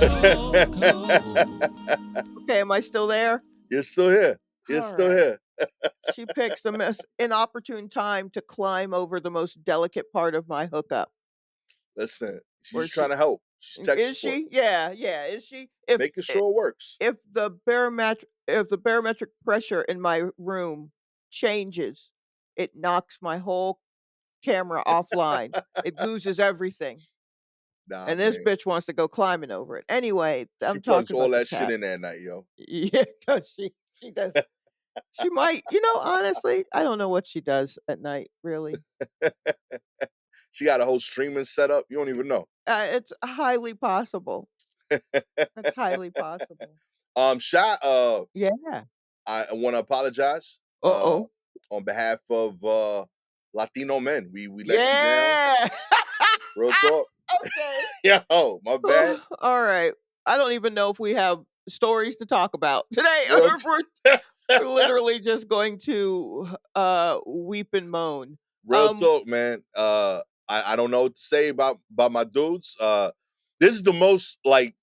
Okay, am I still there? You're still here. You're still Alright. here. She picks the most inopportune time to climb over the most delicate part of my hookup, Listen, where she's trying she to help. She's tech is support, she? Yeah, yeah, is she? If making I sure it works. if the barometric pressure in my room changes, it knocks my whole camera offline. It loses everything, Nah, and this man. bitch wants to go climbing over it. Anyway, She I'm plugs talking all about the that shit cat. in at night, yo. Yeah, does she? She does. She might, honestly, I don't know what she does at night, really. She got a whole streaming setup. You don't even know. It's highly possible. That's highly possible. Shot. Yeah. I want to apologize. Uh-oh. On behalf of Latino men, we let you down. Yeah. Real talk. Okay. Yo, my bad. Alright. I don't even know if we have stories to talk about today, or Real. if we're literally just going to, weep and moan. Real Um talk, man. I don't know what to say about my dudes. This is the most like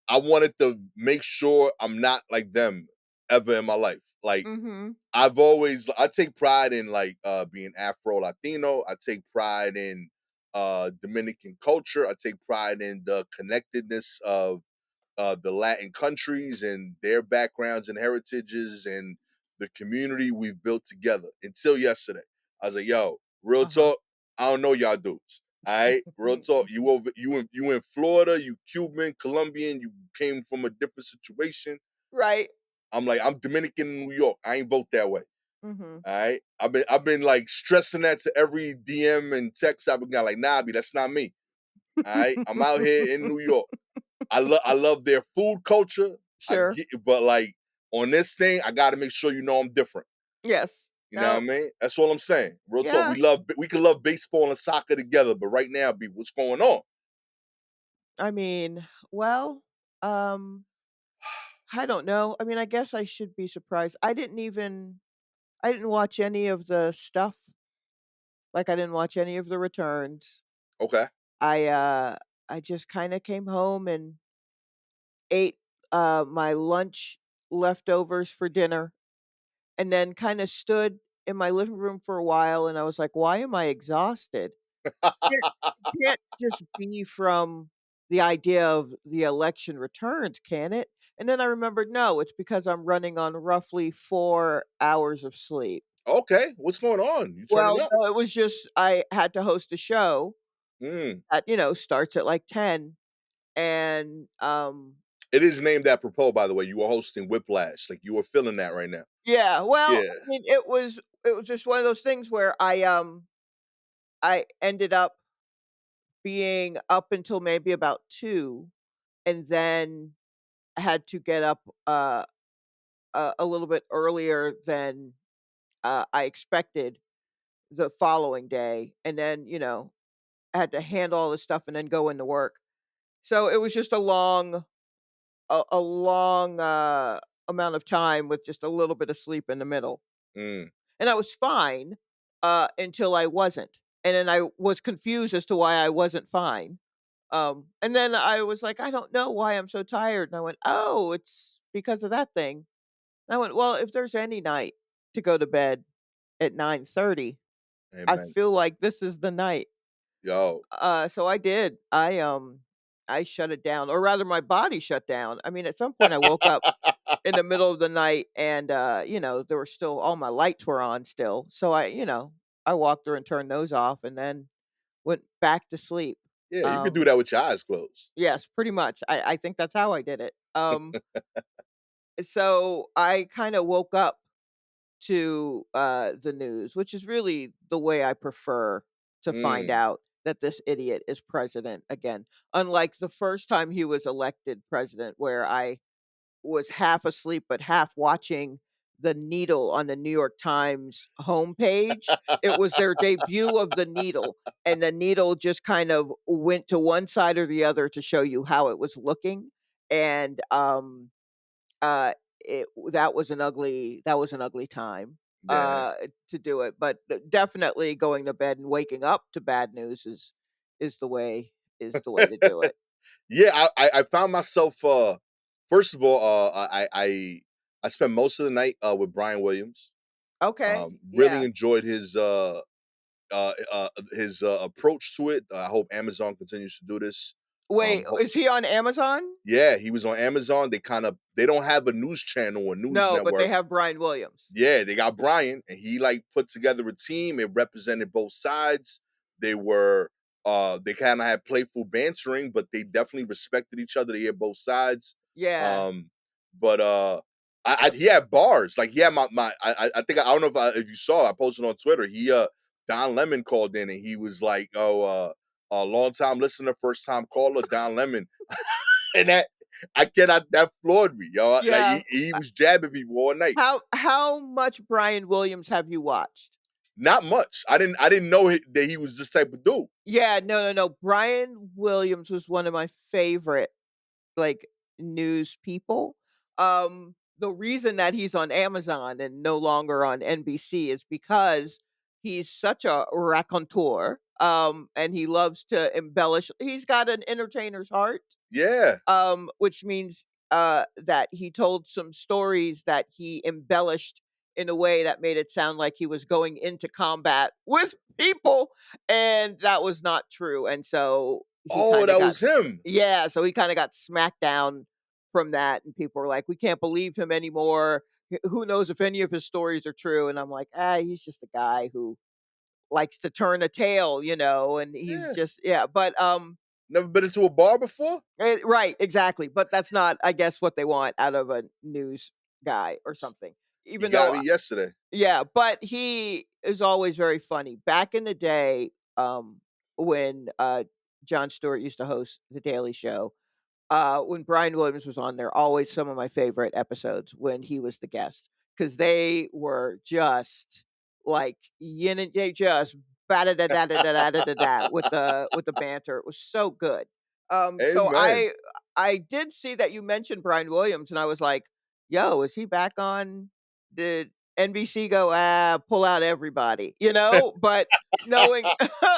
I wanted to make sure I'm not like them ever in my life. Like Mhm. I take pride in like being Afro Latino. I take pride in Dominican culture. I take pride in the connectedness of the Latin countries and their backgrounds and heritages and the community we've built together. Until yesterday, I was like, "Yo, real Uh-huh. talk. I don't know y'all dudes. All right, real talk. You in Florida. You Cuban, Colombian. You came from a different situation. Right. I'm like, I'm Dominican in New York. I ain't vote that way. Mhm. All right. I've been like stressing that to every DM and text I've been got like, nah, B, that's not me. All right. I'm out here in New York. I love their food culture. I Sure. get but like on this thing, I gotta make sure you know I'm different. Yes. You know what No. I mean? That's all I'm saying. Real talk. Yeah. We can love baseball and soccer together, but right now, B, what's going on? I mean, well, um, I don't know. I mean, I guess I should be surprised. I didn't watch any of the stuff. Like, I didn't watch any of the returns. Okay. I, uh, I just kinda came home and ate, my lunch leftovers for dinner, and then kinda stood in my living room for a while, and I was like, "Why am I exhausted?" It can't just be from the idea of the election returns, can it? And then I remembered, no, it's because I'm running on roughly 4 hours of sleep. Okay. What's going on? You turning Well, up? no, it was just I had to host a show Mm. that, starts at, like, 10, and, It is named apropos, by the way. You are hosting Whiplash. Like you are feeling that right now. yeah, well, Yeah. I mean, it was just one of those things where I ended up being up until maybe about 2, and then I had to get up, a little bit earlier than, I expected the following day, and then, I had to handle all this stuff and then go into work. So, it was just a long amount of time with just a little bit of sleep in the middle, Mm. and I was fine, until I wasn't, and then I was confused as to why I wasn't fine, and then I was like, "I don't know why I'm so tired," and I went, "Oh, it's because of that thing." And I went, "Well, if there's any night to go to bed at 9:30, I Amen. feel like this is the night." Yo. So I did. I shut it down, or rather my body shut down. I mean, at some point I woke up in the middle of the night and, there were still all my lights were on still. So I walked through and turned those off and then went back to sleep. Yeah, you could do Um, that with your eyes closed. yes, pretty much. I think that's how I did it. So I kinda woke up to, the news, which is really the way I prefer to find Mm. out that this idiot is president again. Unlike the first time he was elected president, where I was half asleep, but half watching the Needle on the New York Times homepage. It was their debut of the Needle, and the Needle just kind of went to one side or the other to show you how it was looking, and, uh, that was an ugly time, Yeah. to do it, but definitely going to bed and waking up to bad news is the way to do it. Yeah, I found myself, first of all, I spent most of the night, with Brian Williams. Okay, Really yeah. enjoyed his, approach to it. I hope Amazon continues to do this. Wait, Ho is he on Amazon? Yeah, he was on Amazon. They don't have a news channel or news No, but they network. have Brian Williams. Yeah, they got Brian, and he like put together a team. It represented both sides. They were they kind of had playful bantering, but they definitely respected each other. They had both sides. Yeah, Um, but he had bars. Like he had I think I don't know if you saw. I posted on Twitter. Don Lemon called in and he was like, "Oh, a long time listener, first time caller, Don Lemon," and that floored me, yo. Like yeah. he was jabbing people all night. How much Brian Williams have you watched? Not much. I didn't know that he was this type of dude. Yeah, no, no, no. Brian Williams was one of my favorite, like, news people. The reason that he's on Amazon and no longer on NBC is because he's such a raconteur, and he loves to embellish. He's got an entertainer's heart. Yeah. Which means that he told some stories that he embellished in a way that made it sound like he was going into combat with people, and that was not true. And so he Oh, kind of that was him. yeah, so he kind of got smacked down from that, and people were like, "We can't believe him anymore. Who knows if any of his stories are true?" And I'm like, "Ah, he's just a guy who likes to turn a tale, and he's Yeah. just yeah." But Never been into a bar before? Right, exactly, but that's not, I guess, what they want out of a news guy or something. You Even got though me yesterday. yeah, but he is always very funny. Back in the day, when, Jon Stewart used to host The Daily Show, when Brian Williams was on there, always some of my favorite episodes when he was the guest, because they were just like yin and they just da da da da da da da da with the banter. It was so good. So Amen. I did see that you mentioned Brian Williams, and I was like, "Yo, is he back on?" Did NBC go, pull out everybody, But knowing,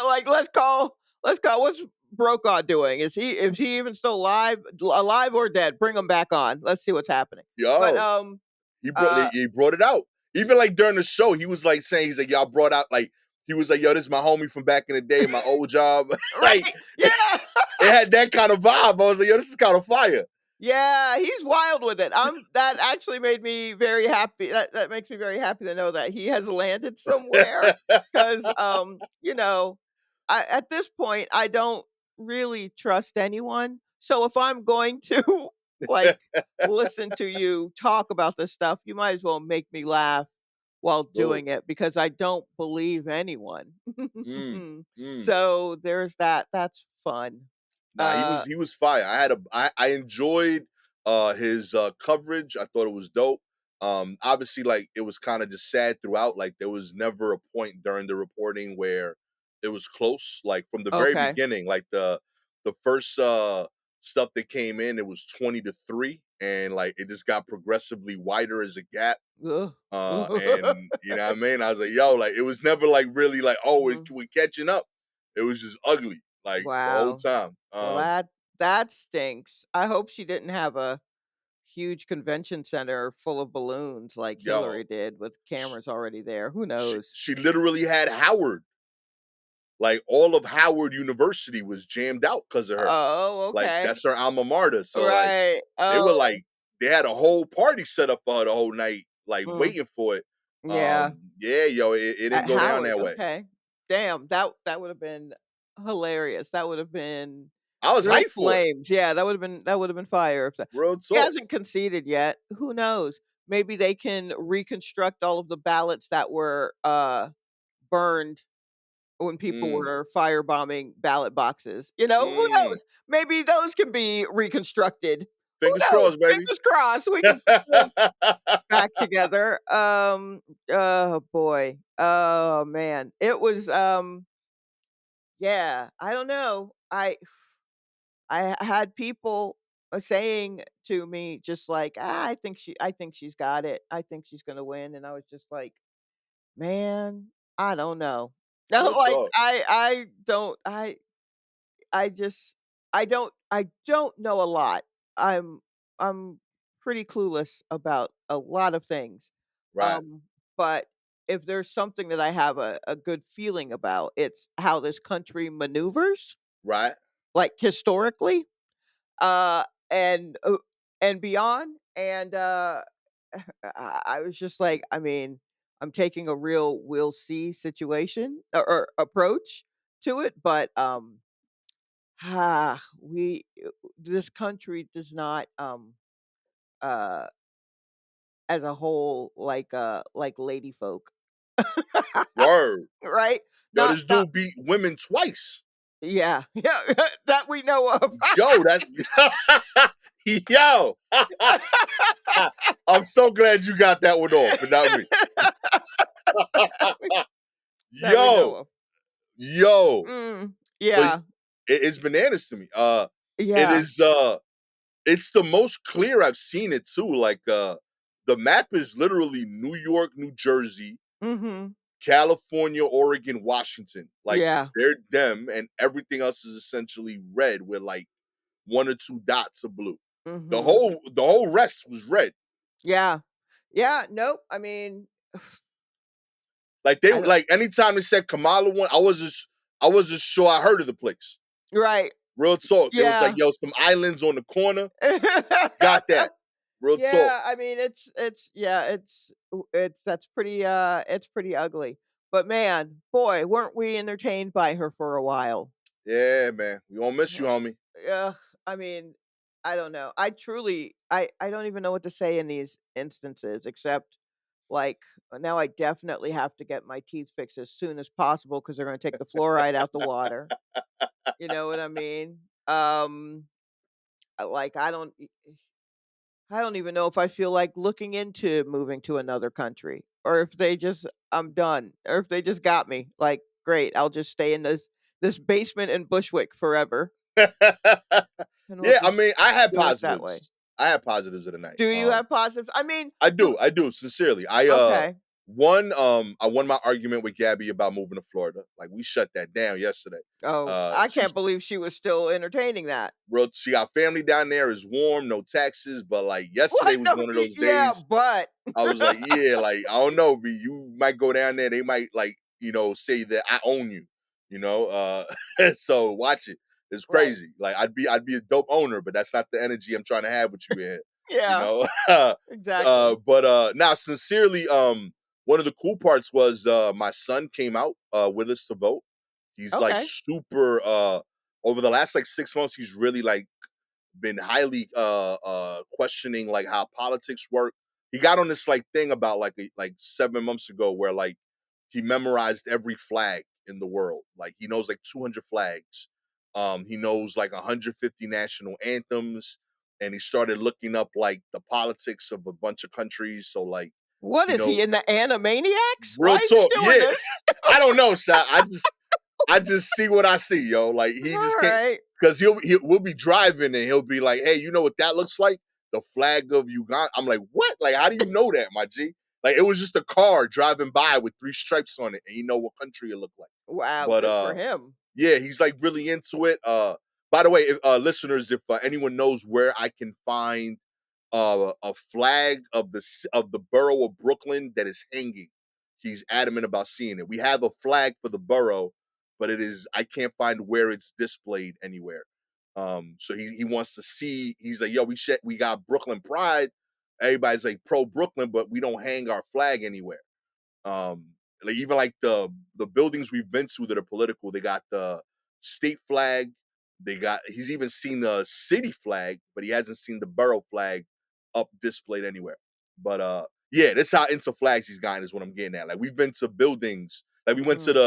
like, let's call what's Brokaw doing? Is he even still alive or dead? Bring him back on. Let's see what's happening. But Yo, he brought it out. Even like during the show, he was like saying, he's like, y'all brought out like he was like, yo, this is my homie from back in the day, my old job. Like right, yeah, it had that kind of vibe. I was like, yo, this is kind of fire. yeah, he's wild with it. That actually made me very happy. That makes me very happy to know that he has landed somewhere. Because at this point, I don't really trust anyone. So if I'm going to like listen to you talk about this stuff, you might as well make me laugh while Oh, doing it because I don't believe anyone. mm, mm. So there's that. That's fun. Nah, Uh he was fire. I enjoyed his coverage. I thought it was dope. Obviously like it was kind of just sad throughout. Like there was never a point during the reporting where it was close. Like from the very okay. beginning, like the first stuff that came in, it was 20-3 and like it just got progressively wider as a gap. Ugh. And you know what I mean? I was like, yo, like it was never like really like, oh, Mhm. we're catching up. It was just ugly, like the whole Wow. time. Well, that stinks. I hope she didn't have a huge convention center full of balloons like Yo, Hillary did with sh- cameras already there. Who knows? she literally had Howard. Like all of Howard University was jammed out because of her. Oh, Like okay. that's her alma mater. So like Right. they were Oh, like they had a whole party set up for her the whole night, like mm, waiting for it. yeah. Yeah, yo, it didn't At go down Howard. that way. Okay. Damn, that would have been hilarious. That would have been I was real hyped for it. flames. Yeah, that would have been fire. If Real he talk. hasn't conceded yet. Who knows? Maybe they can reconstruct all of the ballots that were burned when people Mm, were firebombing ballot boxes. Who mm. knows? Maybe those can be reconstructed. Who Fingers knows? crossed, baby. Fingers crossed we can put them back together. Oh boy. Oh man. It was yeah, I don't know. I had people saying to me just like, I think she's got it. I think she's going to win and I was just like, man, I don't know. No, Real like talk. I don't I just I don't know a lot. I'm I'm pretty clueless about a lot of things. Right, Um, but if there's something that I have a good feeling about, it's how this country maneuvers, right. like, historically, uh, and, uh, and beyond, and, I was just like, I mean, I'm taking a real "we'll see" situation or approach to it, but, we this country does not, uh, as a whole, like lady folk. Word. Right? Yo, Not this not dude beat women twice. yeah, yeah, that we know of. Yo, that's yo. I'm so glad you got that one off, and not me. That we know Yo, of. yo. But Yeah, it's bananas to me. It yeah, is it's the most clear I've seen it too. Like the map is literally New York, New Jersey, mhm, California, Oregon, Washington. Like yeah, they're them, and everything else is essentially red with like one or two dots of blue. mhm, The whole rest was red. yeah, yeah, nope, I mean, Like they I don't like anytime they said Kamala won, I wasn't sure I heard of the place. right, Real talk. There was like, yeah. yo, some islands on the corner. Got that. Real talk. Yeah, I mean, it's yeah, it's that's pretty, it's pretty ugly. But man, boy, weren't we entertained by her for a while. Yeah, man. We gonna miss you, Uh, homie. Ugh, I mean, I don't know. I don't even know what to say in these instances except, like, now I definitely have to get my teeth fixed as soon as possible because 'cause they're gonna take the fluoride out the water. You know what I mean? Like, I don't even know if I feel like looking into moving to another country or if they just I'm done or if they just got me. Like, great, I'll just stay in this basement in Bushwick forever, and we'll Yeah, I just mean, do it that way. I had positives of the night. Do you have positives? I mean, the I do, sincerely. okay. I won my argument with Gabby about moving to Florida. Like we shut that down yesterday. Oh, I She's can't believe she was still entertaining that. real she got family down there, is warm, no taxes, but like yesterday What? was No, one of those yeah, days but I was like, yeah, like I don't know, B. You might go down there, they might like, say that I own you, you know. So watch it. It's right. crazy. Like I'd be a dope owner, but that's not the energy I'm trying to have with you here, you Yeah, know. exactly. But now sincerely, one of the cool parts was my son came out with us to vote. He's like Okay. super over the last like 6 months, he's really like been highly questioning like how politics work. He got on this like thing about like 7 months ago where like he memorized every flag in the world. Like he knows like 200 flags. He knows like 150 national anthems, and he started looking up like the politics of a bunch of countries. So like What he is he know in the Animaniacs? Why real is he talk. doing Yeah, this? I don't know, Shot. I just see what I see, yo. Like he just can't Alright. because we'll be driving and he'll be like, "Hey, you know what that looks like? The flag of Uganda." I'm like, "What? Like, how do you know that, my G?" Like, it was just a car driving by with three stripes on it, and you know what country it looked like. Wow, But good for him. yeah, he's like really into it. By the way, if, listeners, if anyone knows where I can find a flag of of the borough of Brooklyn that is hanging, he's adamant about seeing it. We have a flag for the borough, but it is I can't find where it's displayed anywhere. So he wants to see. He's like, yo, we got Brooklyn Pride. Everybody's like pro Brooklyn, but we don't hang our flag anywhere. Um, like even like the buildings we've been to that are political, they got the state flag. They got he's even seen the city flag, but he hasn't seen the borough flag up displayed anywhere. But yeah, that's how into flags he's gotten is what I'm getting at. Like we've been to buildings, like we went to Mm,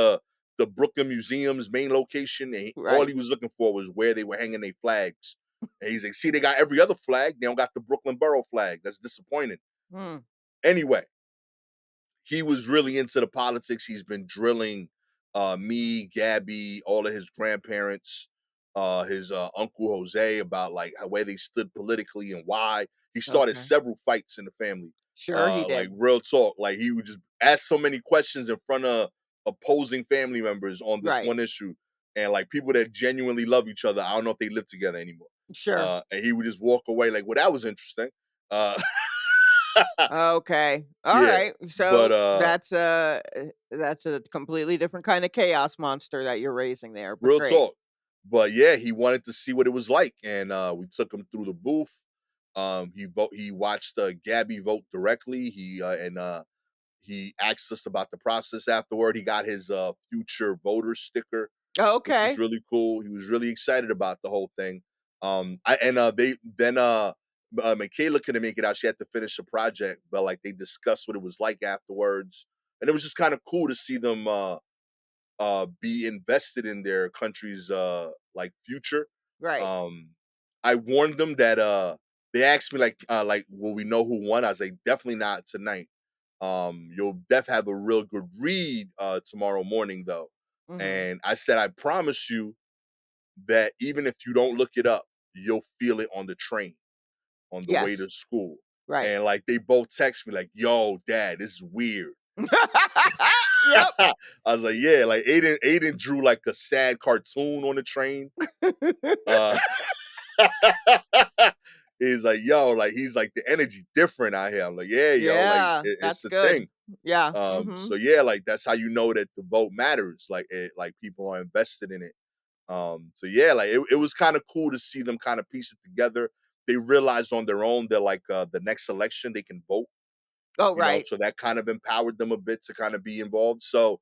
the Brooklyn Museum's main location, and all right. he was looking for was where they were hanging their flags. And he's like, see, they got every other flag, they don't got the Brooklyn borough flag. That's disappointing. Hmm, Anyway, he was really into the politics. He's been drilling me, Gabby, all of his grandparents, his uncle Jose about like where they stood politically and why. He started okay. several fights in the family. Sure he Like did. real talk. Like he would just ask so many questions in front of opposing family members on this Right. one issue. and like people that genuinely love each other. I don't know if they live together anymore. Sure. And he would just walk away like, well, that was interesting. Uh, Okay. yeah, Alright. but So that's a completely different kind of chaos monster that you're raising there, but real great. talk. But yeah, he wanted to see what it was like, and we took him through the booth. He watched Gabby vote directly. He asked us about the process afterward. He got his future voter sticker, which was Okay. really cool. He was really excited about the whole thing. I and they then Michaela couldn't make it out. She had to finish a project, but like they discussed what it was like afterwards, and it was just kind of cool to see them be invested in their country's like future. Right. Um, I warned them that they asked me like will we know who won? I was like definitely not tonight. You'll have a real good read tomorrow morning though. Mhm. And I said I promise you that even if you don't look it up, you'll feel it on the train on the way Yes. to school. Right. And like they both text me like, "Yo, Dad, this is weird." Yep. I was like, "Yeah." Like Aiden drew like a sad cartoon on the train. Uh, he's like, "Yo," like he's like the energy different out here. I'm like, "Yeah, yo, like Yeah, it's that's the good. thing." Yeah. So Mhm. yeah, like that's how you know that the vote matters. Like people are invested in it. So yeah, like it was kind of cool to see them kind of piece it together. They realized on their own that like the next election they can vote, Oh, right. so that kind of empowered them a bit to kind of be involved. So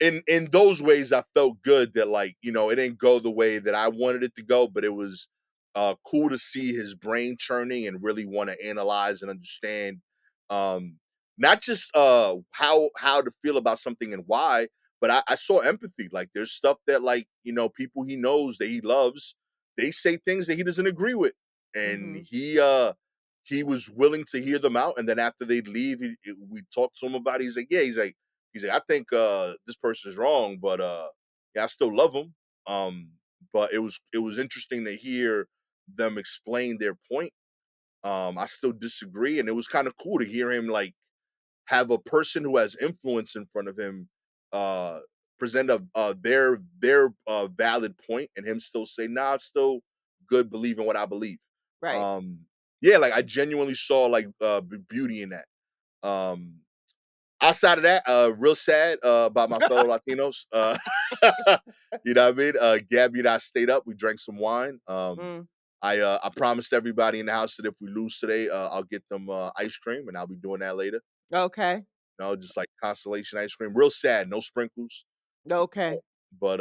in those ways I felt good that like, it didn't go the way that I wanted it to go, but it was cool to see his brain churning and really want to analyze and understand um not just how to feel about something and why, but I saw empathy. Like there's stuff that like, people he knows that he loves, they say things that he doesn't agree with. And Mhm. he was willing to hear them out, and then after they'd leave, we talked to him about it. He's like, "Yeah," he's like, "I think this person is wrong, but yeah, I still love him." Um, but it was interesting to hear them explain their point. I still disagree, and it was kind of cool to hear him like have a person who has influence in front of him uh present their valid point, and him still say, "Nah, I'm still good believing what I believe." Right. Um, yeah, like I genuinely saw like beauty in that. Um, Outside of that, real sad about my fellow Latinos. You know what I mean? Gabby and I stayed up. We drank some wine. Mm. I promised everybody in the house that if we lose today, I'll get them ice cream, and I'll be doing that later. Okay. Just like Constellation ice cream. Real sad, no sprinkles. Okay. But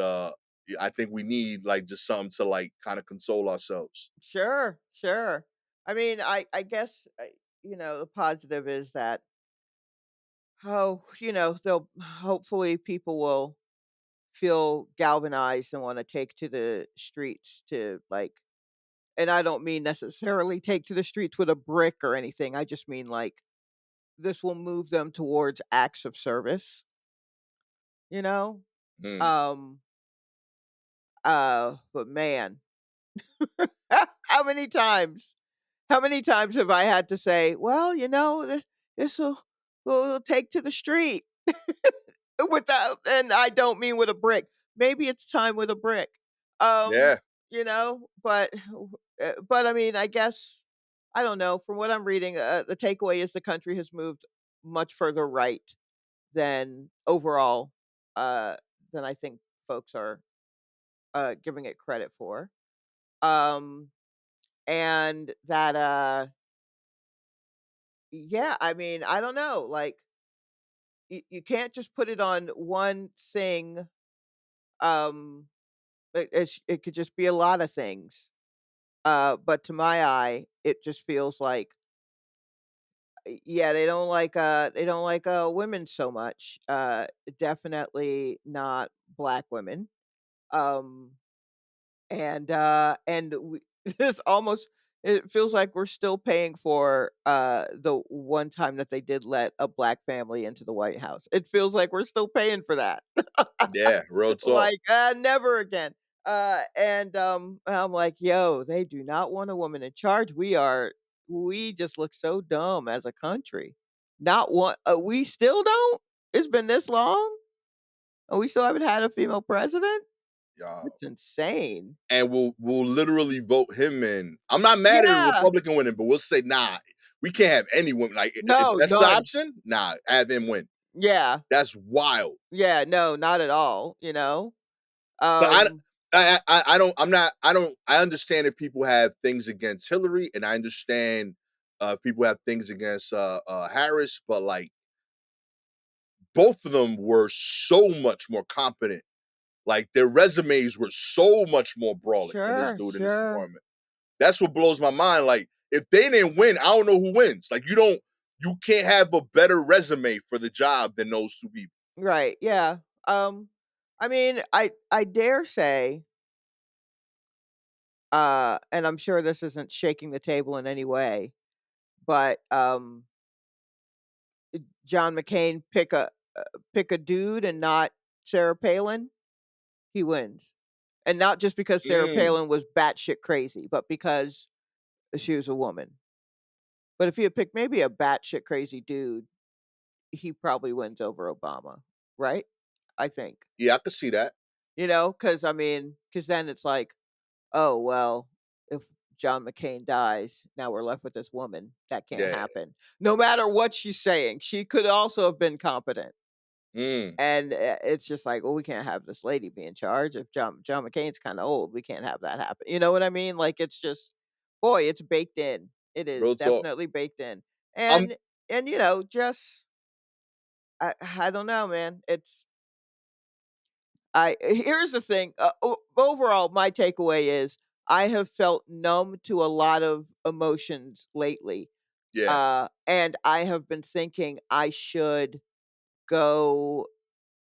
yeah, I think we need like just something to like kind of console ourselves. Sure, sure. I mean, I guess, the positive is that, oh, they'll hopefully people will feel galvanized and wanna take to the streets to, like, and I don't mean necessarily take to the streets with a brick or anything, I just mean, like, this will move them towards acts of service, you know? Mm, Um, but man, how many times how many times have I had to say, "Well, this'll we'll take to the street," without, and I don't mean with a brick. Maybe it's time with a brick. yeah. But but I mean, I guess I don't know. From what I'm reading, the takeaway is the country has moved much further right than overall, uh, than I think folks are giving it credit for. Um, and that, yeah, I mean, I don't know. Like, you can't just put it on one thing. Um, it could just be a lot of things. But to my eye, it just feels like, yeah, they don't like women so much. Definitely not black women. Um, and we, this almost it feels like we're still paying for the one time that they did let a black family into the White House. It feels like we're still paying for that. Yeah, real talk. Like, never again. And I'm like, "Yo, they do not want a woman in charge. We just look so dumb as a country. Not one we still don't? It's been this long, and we still haven't had a female president?" Yeah, That's insane. and we'll literally vote him in. I'm not mad at a Yeah. Republican winning, but we'll say, "Nah, we can't have any women." Like, if No, that's the none. option, nah, have him win. Yeah. That's wild. Yeah, no, not at all, you know? But Um, I don't I'm not I understand if people have things against Hillary, and I understand if people have things against Harris, but like both of them were so much more competent. Like their resumes were so much more brawling than this sure, dude in this sure. environment. That's what blows my mind. Like if they didn't win, I don't know who wins. Like you can't have a better resume for the job than those two people. Right, yeah. Um, I mean, I dare say, and I'm sure this isn't shaking the table in any way, but, John McCain pick a dude and not Sarah Palin, he wins. And not just because Sarah Mm, Palin was batshit crazy, but because she was a woman. But if he had picked maybe a batshit crazy dude, he probably wins over Obama, right? I think. yeah, I could see that. Because I mean, because then it's like, oh, well, if John McCain dies, now we're left with this woman. That can't Yeah. happen. No matter what she's saying, she could also have been competent. Mm, And it's just like, well, we can't have this lady be in charge. If John McCain's kind of old, we can't have that happen. You know what I mean? Like it's just, boy, it's baked in. It is real talk. definitely baked in. I'm And just I don't know, man. It's I here's the thing. Overall, my takeaway is I have felt numb to a lot of emotions lately, yeah. and I have been thinking I should go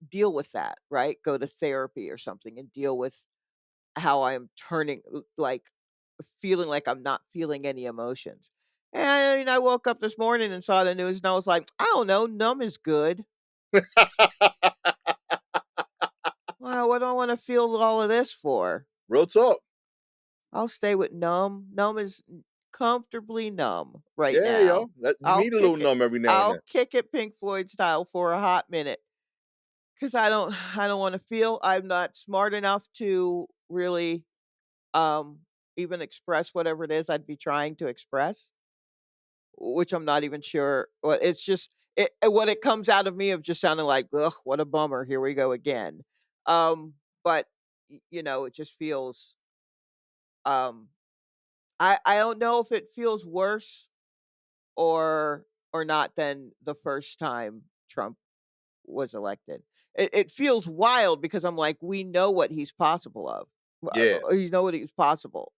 deal with that, right? Go to therapy or something and deal with how I'm turning like feeling like I'm not feeling any emotions. And I woke up this morning and saw the news and I was like, I don't know, numb is good. Well, what do I want to feel all of this for? Real talk. I'll stay with numb. Numb is comfortably numb right Yeah, now. yo. You need a little numb every now and I'll then. kick it Pink Floyd style for a hot minute. 'Cause I don't wanna feel I'm not smart enough to really, even express whatever it is I'd be trying to express, which I'm not even sure what it's just what it comes out of me of just sounding like, "Ugh, what a bummer, here we go again." But, it just feels, um I don't know if it feels worse or not than the first time Trump was elected. It feels wild because I'm like, we know what he's possible of. Yeah. You know what he's possible,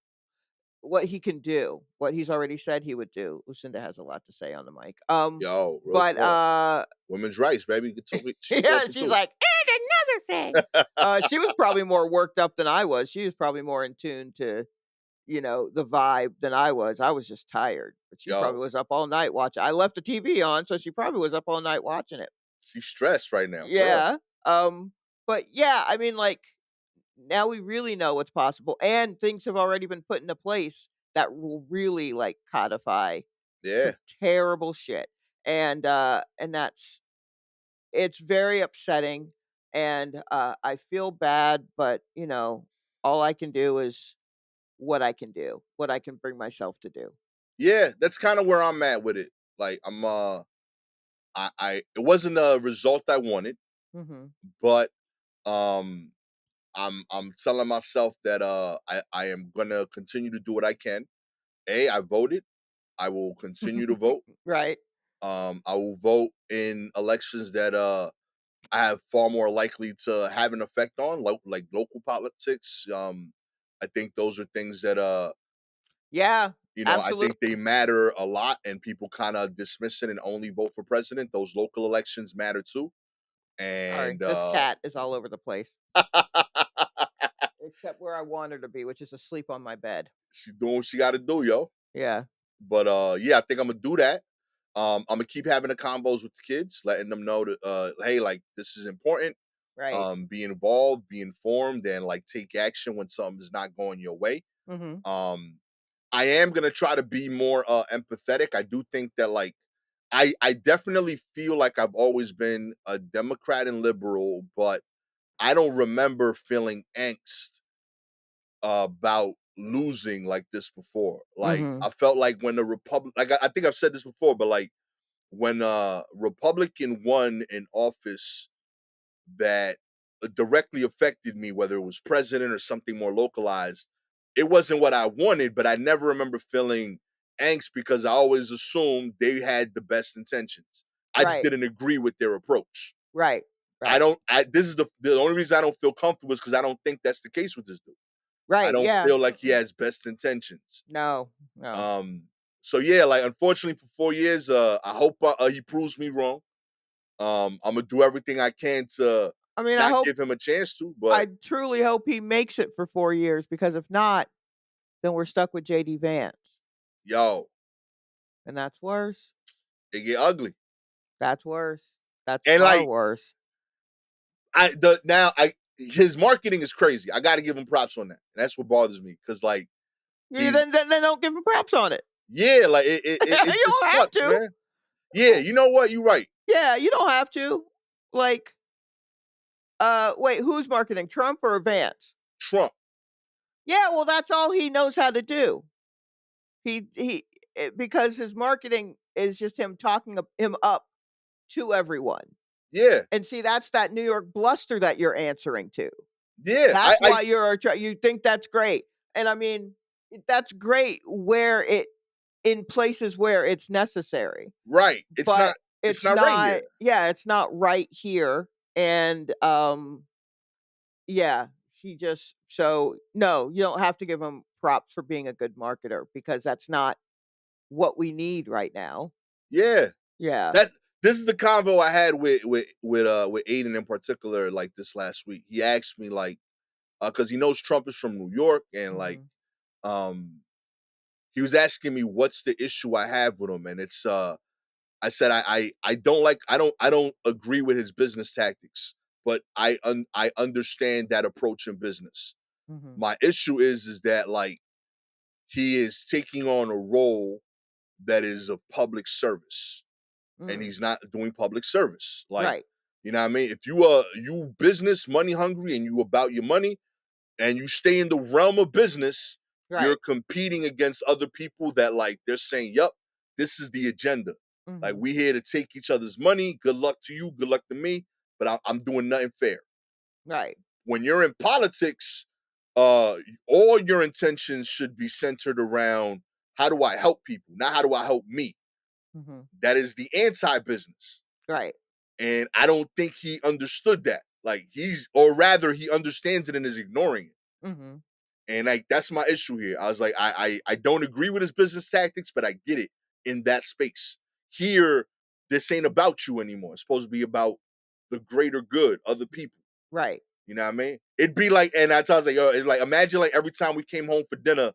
what he can do, what he's already said he would do. Lucinda has a lot to say on the mic. Yo, real But talk. Women's rights, baby. She yeah, talking she's too. like, and another thing. She was probably more worked up than I was. She was probably more in tune to the vibe than I was. I was just tired, but she probably Yo, was up all night watching. I left the TV on, so she probably was up all night watching it. she's stressed right now, for real. Yeah. But yeah, I mean, like, now we really know what's possible, and things have already been put into place that will really, like, codify some Yeah. terrible shit. And that's it's very upsetting, and, I feel bad, but, all I can do is what I can do, what I can bring myself to do. Yeah, that's kind of where I'm at with it. Like I it wasn't a result I wanted, Mhm. but um I'm telling myself that I am gonna continue to do what I can. I voted. I will continue to vote. Right. I will vote in elections that I have far more likely to have an effect on, like local politics. I think those are things that Yeah, I think they absolutely. matter a lot, and people kind of dismiss it and only vote for president. Those local elections matter too, Sorry, and this cat is all over the place, except where I want her to be, which is asleep on my bed. she doing what she got to do, yo. Yeah, But yeah, I think I'm gonna do that. I'm gonna keep having the combos with the kids, letting them know that hey, like this is important. right. Be involved, be informed, and like take action when something is not going your way. Mhm. Um, I am gonna try to be more empathetic. I do think that like I definitely feel like I've always been a Democrat and liberal, but I don't remember feeling angst about losing like this before. Like Mhm. I felt like when the Republic, like I think I've said this before, but like when Republican won an office that directly affected me, whether it was president or something more localized, it wasn't what I wanted, but I never remember feeling angst because I always assumed they had the best intentions. I just Right. didn't agree with their approach. Right. I Right. don't I this is the only reason I don't feel comfortable is because I don't think that's the case with this dude. I Right. don't Yeah. feel like he Mm-mm. has best intentions. No. No. Um, so yeah, like unfortunately for 4 years, I hope he proves me wrong. I'm gonna do everything I can to I mean, not give him a chance to, but I truly hope he makes it for 4 years because if not, then we're stuck with JD Vance, yo, and that's worse. it get ugly. That's worse. That's And far like worse. I his marketing is crazy. I got to give him props on that. That's what bothers me because like Yeah, he's then don't give him props on it. yeah, like it You just don't have sucks, to. man. Yeah, you know what? You're right. Yeah, you don't have to. Like, wait, who's marketing, Trump or Vance? Trump. Yeah, well, that's all he knows how to do. Because his marketing is just him talking him up to everyone. Yeah, And see, that's that New York bluster that you're answering to. yeah. That's why you think that's great. And I mean, that's great where in places where it's necessary, Right. but It's it's not right not here. yeah, it's not right here. And yeah, he just so no, you don't have to give him props for being a good marketer because that's not what we need right now. Yeah. Yeah. That this is the convo I had with Aiden in particular, like this last week. He asked me like, because he knows Trump is from New York, and like, Mhm. um, he was asking me what's the issue I have with him, and it's I said I don't like I don't agree with his business tactics, but I understand that approach in business. Mhm. My issue is that like he is taking on a role that is of public service and Mm. he's not doing public service. Like, Right. you know what I mean? If you business money hungry and you about your money and you stay in the realm of business, you're Right. competing against other people that like they're saying, "Yup, this is the agenda. Like Mhm. we here to take each other's money. Good luck to you. Good luck to me. But I'm doing nothing fair." Right. When you're in politics, uh, all your intentions should be centered around how do I help people, not how do I help me. Mhm. That is the anti-business. Right. And I don't think he understood that. Like or rather, he understands it and is ignoring it. Mhm. And like that's my issue here. I was like, I don't agree with his business tactics, but I get it in that space. Here, this ain't about you anymore. It's supposed to be about the greater good, other people. Right. You know what I mean? It'd be like, and I was like, yo, it's like imagine like every time we came home for dinner,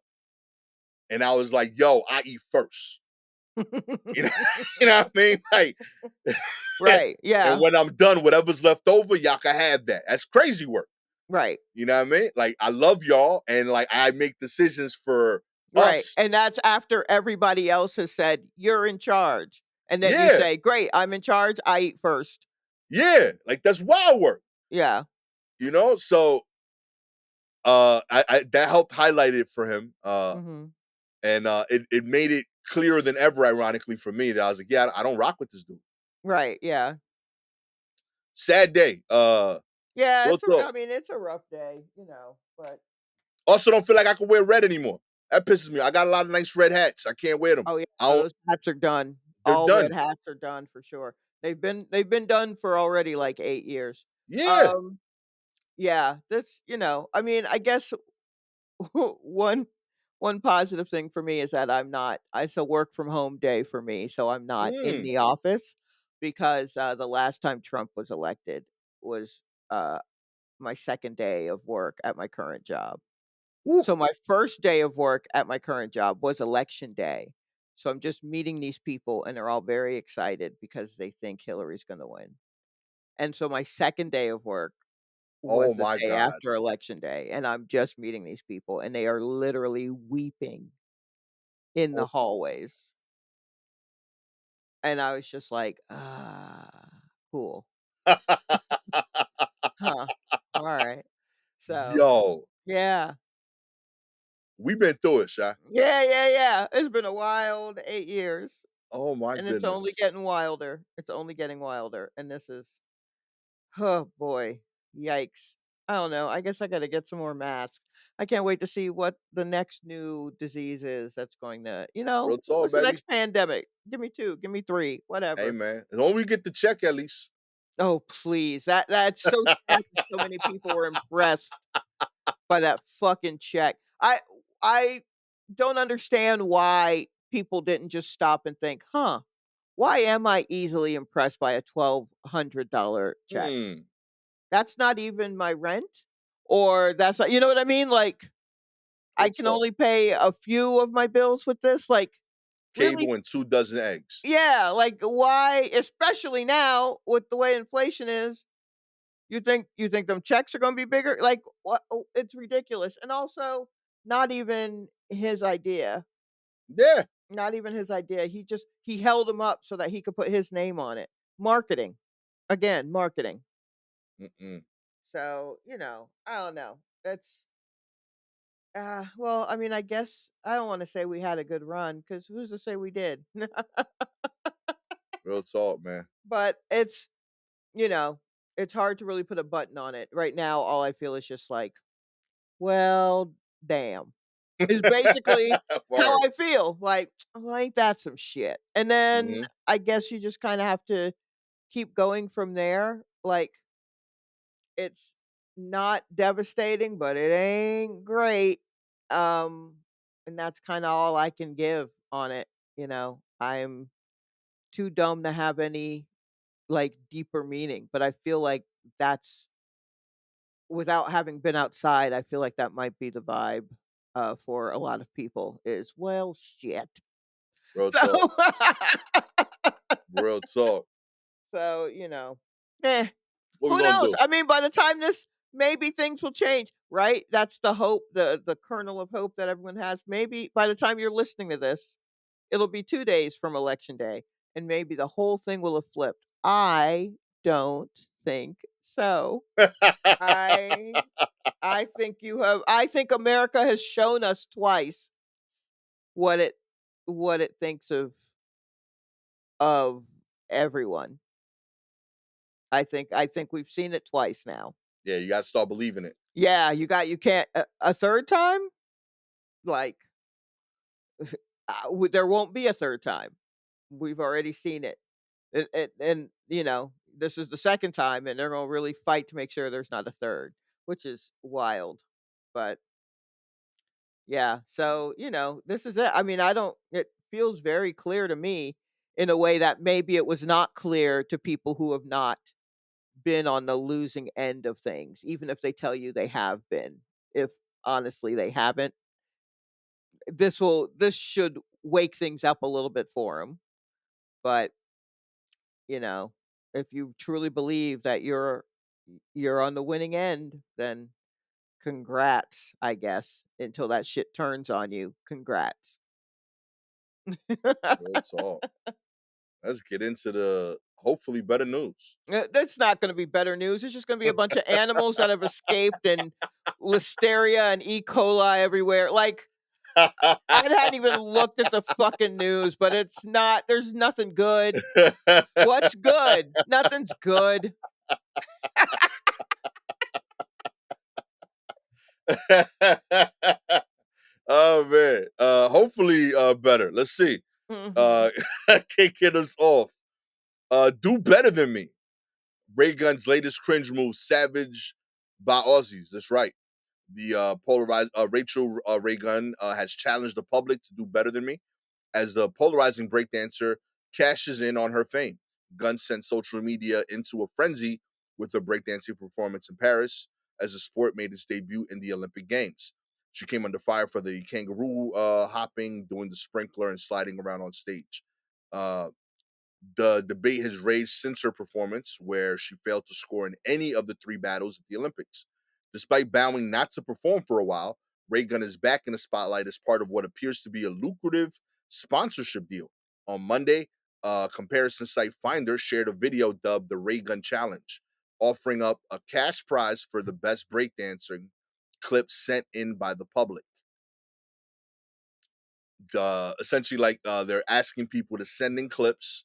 and I was like, yo, I eat first. You know, you know what I mean? Like, Right. and Yeah. when I'm done, whatever's left over, y'all can have that. That's crazy work. Right. You know what I mean? Like I love y'all, and like I make decisions for Right. us. And that's after everybody else has said, "You're in charge." And then you Yeah, say, "Great, I'm in charge. I eat first." yeah. Like that's wild work. Yeah. You know, so I that helped highlight it for him. Mhm. And it made it clearer than ever, ironically for me, that I was like, yeah, I don't rock with this dude. Right. Yeah. Sad day. Yeah, Real it's a talk. I mean, it's a rough day, but Also, don't feel like I can wear red anymore. That pisses me. I got a lot of nice red hats. I can't wear them. oh, yeah, I no, don't. those hats are done. They're All red done. hats are done for sure. They've been done for already, like, 8 years. Yeah. Um, yeah, I mean, I guess one one positive thing for me is that it's a work from home day for me, so I'm not in Mm. the office because, the last time Trump was elected was, uh, my 2nd day of work at my current job. Woo. So my first day of work at my current job was election day. So I'm just meeting these people and they're all very excited because they think Hillary's gonna win. And so my 2nd day of work Oh was the my day God. after election day, and I'm just meeting these people, and they are literally weeping in the Oh. hallways. And I was just like, "Ah, cool. Huh. alright. So, Yo, yeah. we been through it, Sha. Yeah, yeah, yeah. It's been a wild 8 years, Oh my and it's only goodness. getting wilder. It's only getting wilder, and this is oh boy, yikes. I don't know, I guess I gotta get some more masks. I can't wait to see what the next new disease is that's going to Real talk, what's the baby. next pandemic? Give me 2, give me 3, Hey, whatever. man. As long as we get the check at least. Oh, please. That's so sad that so many people were impressed by that fucking check. I don't understand why people didn't just stop and think, "Huh, why am I easily impressed by a $1,200 check? Hmm. That's not even my rent, or that's not," you know what I mean? Like, Real I can talk. only pay a few of my bills with this, like, really. Cable and 2 dozen eggs. Yeah, like, why, especially now with the way inflation is, you think them checks are gonna be bigger? Like, what? Oh, it's ridiculous, and also, not even his idea. Yeah. Not even his idea. He held him up so that he could put his name on it. Marketing. Again, marketing. Mm-mm. So, I don't know. That's well, I mean, I guess I don't wanna say we had a good run because who's to say we did? Real talk, man. But you know, it's hard to really put a button on it. Right now, all I feel is just like, "Well, damn." Is basically how Word. I feel, like, "Well, ain't that some shit?" And then Mhm. I guess you just kinda have to keep going from there, like, it's not devastating, but it ain't great, um, and that's kinda all I can give on it, I'm too dumb to have any, like, deeper meaning, but I feel like that's without having been outside, I feel like that might be the vibe, for a lot of people is, "Well, shit." Real So talk. Real talk. so, eh, What we who gonna knows? do? I mean, by the time this maybe things will change, right? That's the hope, the kernel of hope that everyone has. Maybe by the time you're listening to this, it'll be 2 days from election day, and maybe the whole thing will have flipped. I don't think so. I I think America has shown us twice what it thinks of everyone. I think we've seen it twice now. Yeah, you gotta start believing it. Yeah, you can't a 3rd time? Like, there won't be a 3rd time. We've already seen it. And, this is the 2nd time, and they're gonna really fight to make sure there's not a 3rd, which is wild. But, yeah, so, this is it. I mean, I don't it feels very clear to me in a way that maybe it was not clear to people who have not been on the losing end of things, even if they tell you they have been. If honestly they haven't, this should wake things up a little bit for them. But, you know, if you truly believe that you're on the winning end, then congrats, I guess, until that shit turns on you. Congrats. Real talk. Let's get into the hopefully better news. That's not gonna be better news. It's just gonna be a bunch of animals that have escaped and listeria and E. coli everywhere. Like, I hadn't even looked at the fucking news, but there's nothing good. What's good? Nothing's good. Oh man. Hopefully better. Let's see. Mhm. Uh kicking us off. Do better than me. Ray Gun's latest cringe move, savage by Aussies. That's right. The polarized Rachel Ray Gun has challenged the public to do better than me as the polarizing breakdancer cashes in on her fame. Gunn sent social media into a frenzy with her breakdancing performance in Paris as the sport made its debut in the Olympic Games. She came under fire for the kangaroo hopping, doing the sprinkler, and sliding around on stage. Uh, the debate has raged since her performance, where she failed to score in any of the 3 battles at the Olympics. Despite vowing not to perform for a while, Ray Gun is back in the spotlight as part of what appears to be a lucrative sponsorship deal. On Monday, comparison site Finder shared a video dubbed the Ray Gun Challenge. offering up a cash prize for the best breakdancing clips sent in by the public. Essentially, like they're asking people to send in clips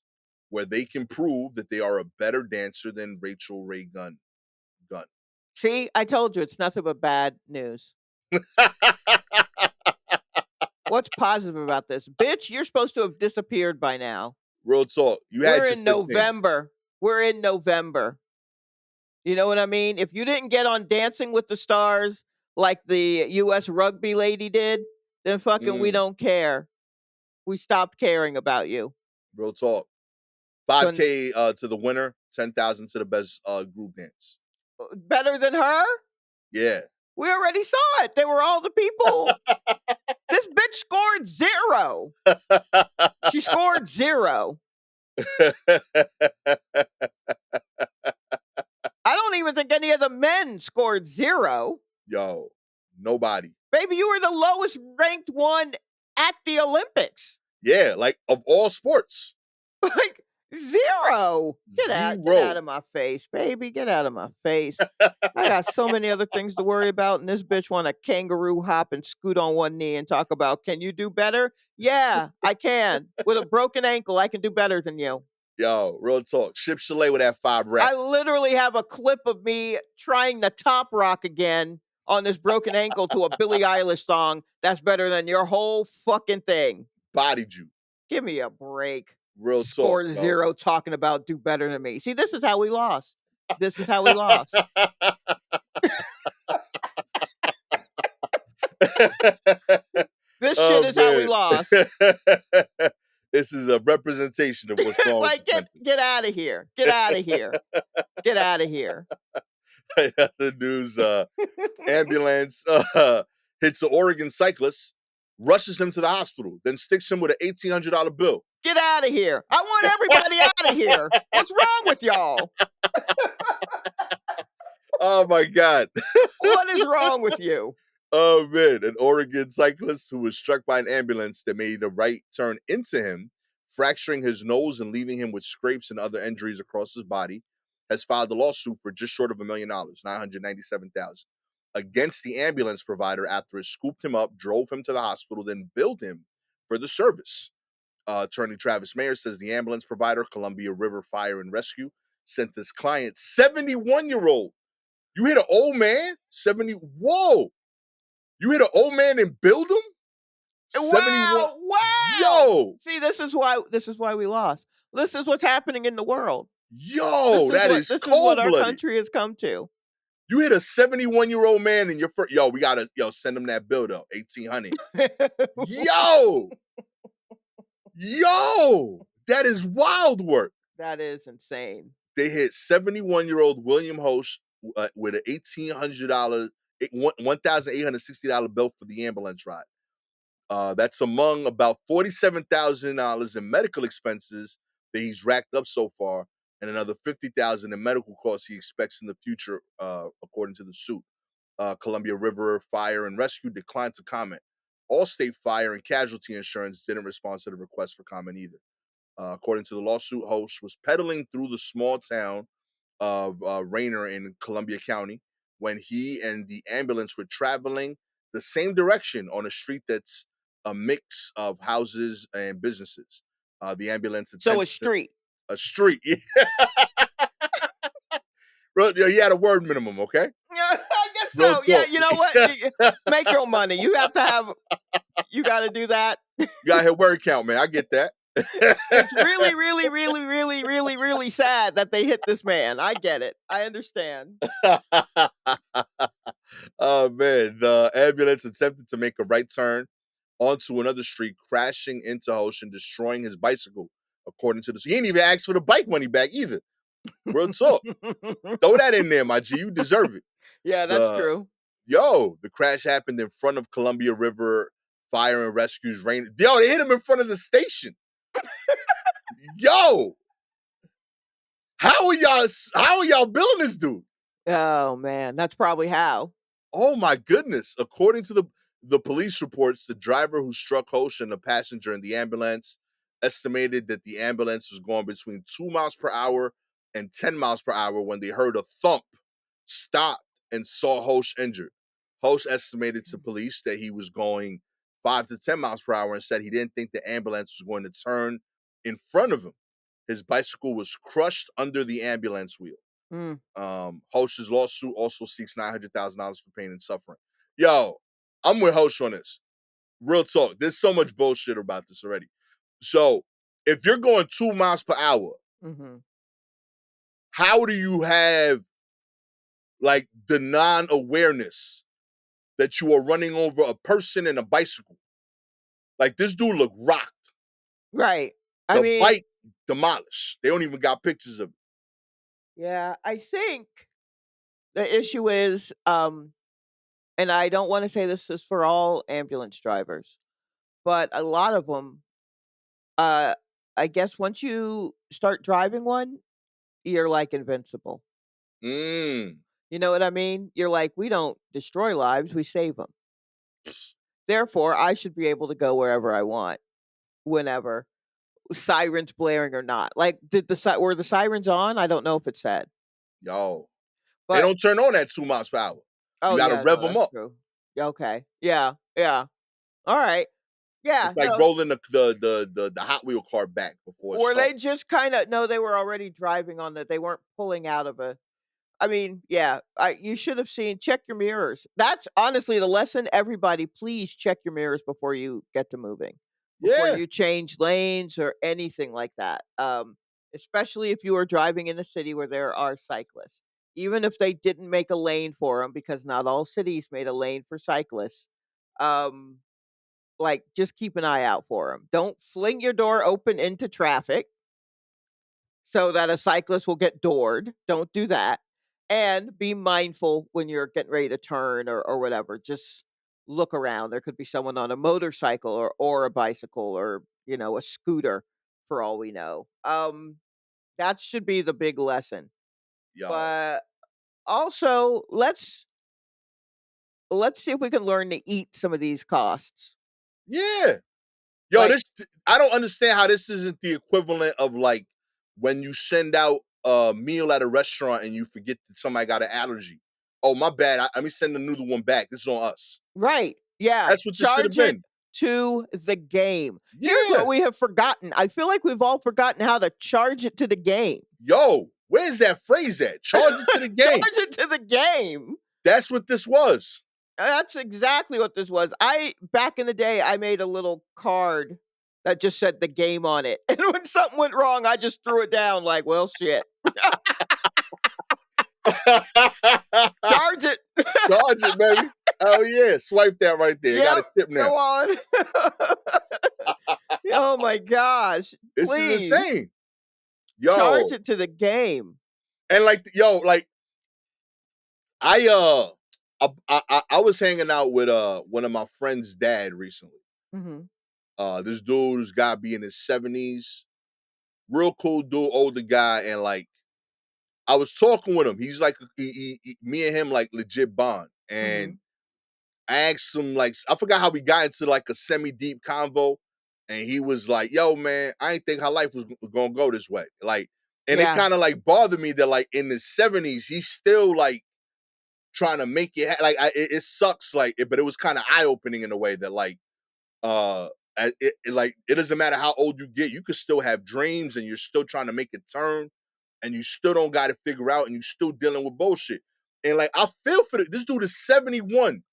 where they can prove that they are a better dancer than Rachel Ray Gunn. Gunn. See, I told you it's nothing but bad news. What's positive about this? Bitch, you're supposed to have disappeared by now. Real talk. You We're had your in 15. November. We're in November. You know what I mean? If you didn't get on Dancing with the Stars like the US rugby lady did, then fucking we Mm, don't care. We stopped caring about you. real talk. Couldn't 5K to the winner, 10,000 to the best group dance. better than her? Yeah. We already saw it. They were all the people. This bitch scored 0. She scored 0. I don't even think any of the men scored 0. Yo, nobody. Baby, you were the lowest ranked one at the Olympics. Yeah, like of all sports, Like 0. Get out zero. of my face, baby. Get out of my face. I got so many other things to worry about, and this bitch want to kangaroo hop and scoot on one knee and talk about, can you do better? Yeah, I can. With a broken ankle, I can do better than you. Yo, real talk. Ship Chalet with that 5 rep. I literally have a clip of me trying the top rock again on this broken ankle to a Billie Eilish song that's better than your whole fucking thing. Bodied you. Give me a break. Real talk, Score yo. 0 talking about do better than me. See, this is how we lost. This is how we lost. This shit Oh is how we man. lost. This is a representation of what's wrong with Like, this country. get out of here. Get out of here. Get out of here. The news ambulance hits an Oregon cyclist, rushes him to the hospital, then sticks him with an $1,800 bill. Get out of here. I want everybody out of here. What's wrong with y'all? Oh my God. What is wrong with you? Oh man, an Oregon cyclist who was struck by an ambulance that made a right turn into him, fracturing his nose and leaving him with scrapes and other injuries across his body, has filed a lawsuit for just short of $1 million, 997,000, against the ambulance provider after it scooped him up, drove him to the hospital, then billed him for the service. Attorney Travis Mayer says the ambulance provider, Columbia River Fire and Rescue, sent his client, 71-year-old. You hit an old man? 70. Whoa. You hit an old man and build him? 71. Wow, wow. Yo, See, this is why we lost. This is what's happening in the world. yo, that is This is what cold our blooded. country has come to. You hit a 71-year-old man in your first. Yo, we gotta send him that bill though. 1,800. Yo, yo, that is wild work. That is insane. They hit 71-year-old William Hosch with an $1,800, $1,860 bill for the ambulance ride. That's among about $47,000 in medical expenses that he's racked up so far, and another $50,000 in medical costs he expects in the future, according to the suit. Columbia River Fire and Rescue declined to comment. Allstate Fire and Casualty Insurance didn't respond to the request for comment either. According to the lawsuit, Host was pedaling through the small town of Rayner in Columbia County when he and the ambulance were traveling the same direction on a street that's a mix of houses and businesses. The ambulance So a attempted to street. a street. Bro, he had a word minimum, okay? Yeah, I guess Real so. Yeah, talk. you know what? Make your money. You have to have. You got to do that. You got hit word count, man. I get that. It's really, really, really, really, really, really sad that they hit this man. I get it. I understand. Oh man, the ambulance attempted to make a right turn onto another street, crashing into Hosh and destroying his bicycle. According to the, he didn't even ask for the bike money back either. Real talk. Throw that in there, my G. You deserve it. Yeah, that's The true. the crash happened in front of Columbia River Fire and Rescue's rain. Yo, they hit him in front of the station. Yo, how are y'all billing this dude? Oh man, that's probably how. Oh my goodness. According to the police reports, the driver who struck Hosh and the passenger in the ambulance estimated that the ambulance was going between 2 miles per hour and 10 miles per hour when they heard a thump, stopped, and saw Hosh injured. Hosh estimated to police that he was going 5 to 10 miles per hour and said he didn't think the ambulance was going to turn in front of him. His bicycle was crushed under the ambulance wheel. Mm, Hosh's lawsuit also seeks $900,000 for pain and suffering. Yo, I'm with Hosh on this. Real talk. There's so much bullshit about this already. So, if you're going 2 miles per hour, mhm. how do you have like the non-awareness that you are running over a person and a bicycle? Like this dude looked rocked. Right. I The mean, bike demolished. They don't even got pictures of it. yeah, I think the issue is, and I don't wanna say this is for all ambulance drivers, but a lot of them, uh, I guess once you start driving one, you're, like, invincible. Mm. You know what I mean? You're like, "We don't destroy lives, we save them. Therefore, I should be able to go wherever I want, whenever, sirens blaring or not." Like, did the si were the sirens on? I don't know if it said, Yo. They but don't turn on at 2 miles per hour. You oh, gotta yeah, rev no, them that's up. true. Yeah, okay. Yeah, yeah. Alright. It's Yeah, like no, rolling the Hot Wheel car back before it were starts. they just kinda no, they were already driving on the they weren't pulling out of a I mean, yeah, I you should have seen check your mirrors. That's honestly the lesson, everybody, please check your mirrors before you get to moving, before Yeah. you change lanes or anything like that, especially if you are driving in a city where there are cyclists. Even if they didn't make a lane for them, because not all cities made a lane for cyclists, um, like, just keep an eye out for them. 'Em. Don't fling your door open into traffic so that a cyclist will get doored. Don't do that. And be mindful when you're getting ready to turn or whatever. Just look around. There could be someone on a motorcycle or a bicycle or, a scooter for all we know. That should be the big lesson. Yo. But also, let's see if we can learn to eat some of these costs. Yeah. Yo, Like, this I don't understand how this isn't the equivalent of like when you send out a meal at a restaurant and you forget that somebody got an allergy. Oh, my bad. Let me send the noodle one back. This is on us. right. Yeah. That's what this should have Charge it been. to the game. Here's what Yeah. we have forgotten. I feel like we've all forgotten how to charge it to the game. Yo, where's that phrase at? Charge it to the game. Charge it to the game. That's what this was. That's exactly what this was. I back in the day, I made a little card that just said the game on it. And when something went wrong, I just threw it down like, well, shit. Charge it. Charge it, baby. Oh yeah. Swipe that right there. You got a Yep. chip now. Go on. Oh my gosh. This is Please insane. charge Yo. it to the game. And like, yo, like I I was hanging out with one of my friend's dad recently. Mhm. This dude's got to be in his 70s, real cool dude, older guy, and like I was talking with him. He's like me and him like legit bond. Mhm. And I asked him like I forgot how we got into like a semi-deep convo, and he was like, "Yo, man, I didn't think how life was gonna go this way." Like, and it Yeah. kind of like bothered me that like in his 70s, he's still like trying to make it like it sucks like it, but it was kind of eye opening in a way that like uh like it doesn't matter how old you get, you could still have dreams and you're still trying to make it turn, and you still don't got to figure out, and you still dealing with bullshit. And like I feel for this dude is 71,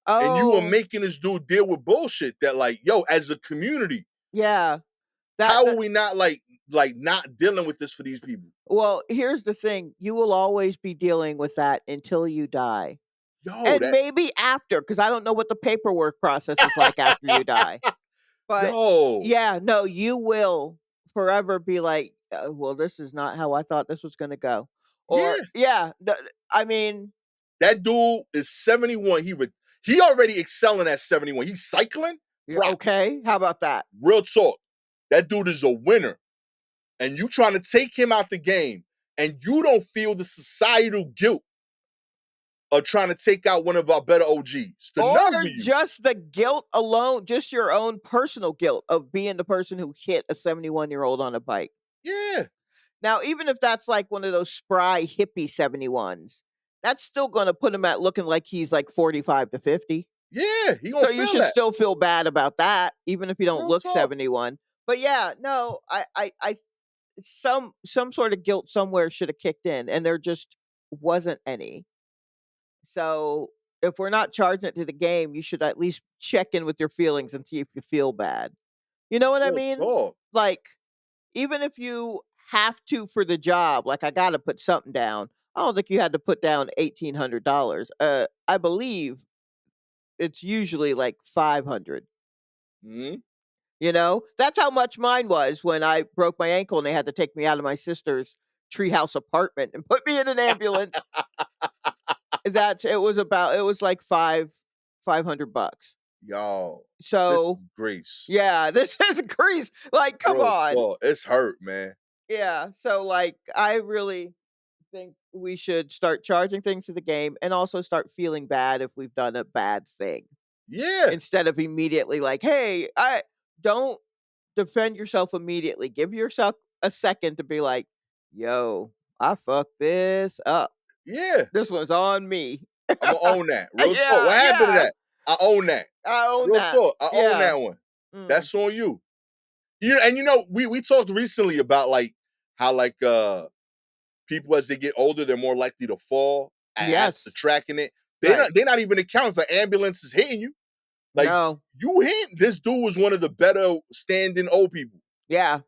and you are Oh, making this dude deal with bullshit that like yo as a community, yeah. That how are that we not like not dealing with this for these people? well, here's the thing, you will always be dealing with that until you die. Yo, And that maybe after, because I don't know what the paperwork process is like after you die. But yo yeah, no, you will forever be like, well, this is not how I thought this was gonna go." Or yeah. yeah, I mean, That dude is 71. He already excelling at 71. He's cycling. yeah, Props. okay, how about that? Real talk. That dude is a winner. And you trying to take him out the game, and you don't feel the societal guilt of trying to take out one of our better OGs. The Or nerve of you. just the guilt alone, just your own personal guilt of being the person who hit a 71-year-old on a bike. Yeah. Now, even if that's like one of those spry hippie 71s, that's still gonna put him at looking like he's like 45 to 50. Yeah, he gonna So you feel should that. still feel bad about that, even if you don't Real look talk. 71. But yeah, no, I some sort of guilt somewhere should have kicked in, and there just wasn't any. So if we're not charging it to the game, you should at least check in with your feelings and see if you feel bad. You know what I Real mean? talk. Like, even if you have to for the job, like I gotta put something down. I don't think you had to put down $1,800. I believe it's usually like 500. Mhm. You know, that's how much mine was when I broke my ankle and they had to take me out of my sister's treehouse apartment and put me in an ambulance. That it was like 500 bucks. Yo, this is So grace. yeah, this is Greece. Like, come Real on. talk. It's hurt, man. Yeah. So like I really think we should start charging things to the game and also start feeling bad if we've done a bad thing Yeah. instead of immediately like, hey, I don't defend yourself immediately. Give yourself a second to be like, yo, I fucked this up. Yeah. This one's on me. I'ma own that. Real talk. Yeah, What happened to yeah. that? I own that. I own Real that. talk. I own Yeah. that one. Mm. That's on you. We talked recently about like how like people as they get older, they're more likely to fall after Yes. tracking it. Right. They're not even accounting for ambulances hitting you. Like No. you hit this dude was one of the better standing old people. Yeah.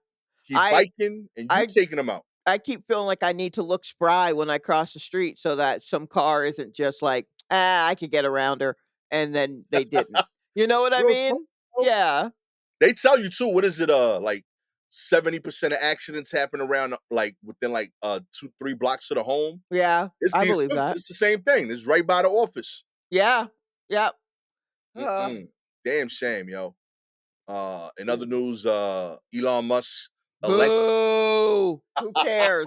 He I biking and you I taking him out. I keep feeling like I need to look spry when I cross the street so that some car isn't just like, "Ah, I could get around her," and then they didn't. You know what I Real talk. mean? Bro. Yeah. They tell you too. What is it? Like 70% of accidents happen around like within like 2, 3 blocks of the home. Yeah. It's I the believe equivalent. that. It's the same thing. It's right by the office. Yeah. Yep. Uh, Mm-mm. Damn shame, yo. In other mm. news, Elon Musk elect Boo! Who cares?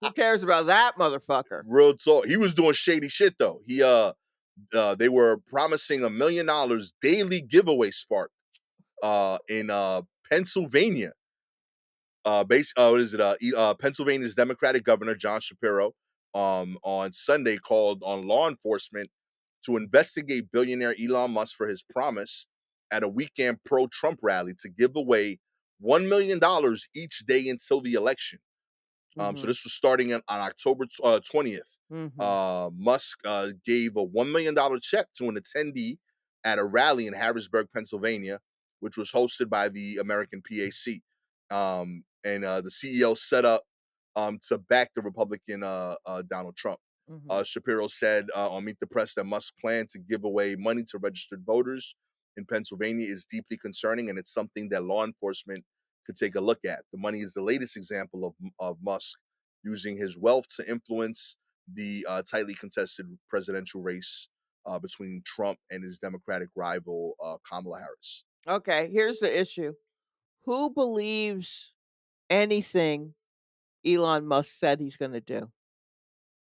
Who cares about that motherfucker? real talk. He was doing shady shit though. They were promising $1 million daily giveaway spark in Pennsylvania. What is it? Pennsylvania's Democratic Governor John Shapiro on Sunday called on law enforcement to investigate billionaire Elon Musk for his promise at a weekend pro-Trump rally to give away $1 million each day until the election. So Mhm. this was starting on October 20th. Mhm. Musk gave a $1 million check to an attendee at a rally in Harrisburg, Pennsylvania, which was hosted by the American PAC. And the CEO set up to back the Republican Donald Trump. Mhm. Shapiro said on Meet the Press that Musk planned to give away money to registered voters in Pennsylvania is deeply concerning, and it's something that law enforcement could take a look at. The money is the latest example of Musk using his wealth to influence the tightly contested presidential race between Trump and his Democratic rival Kamala Harris. Okay, here's the issue. Who believes anything Elon Musk said he's gonna do?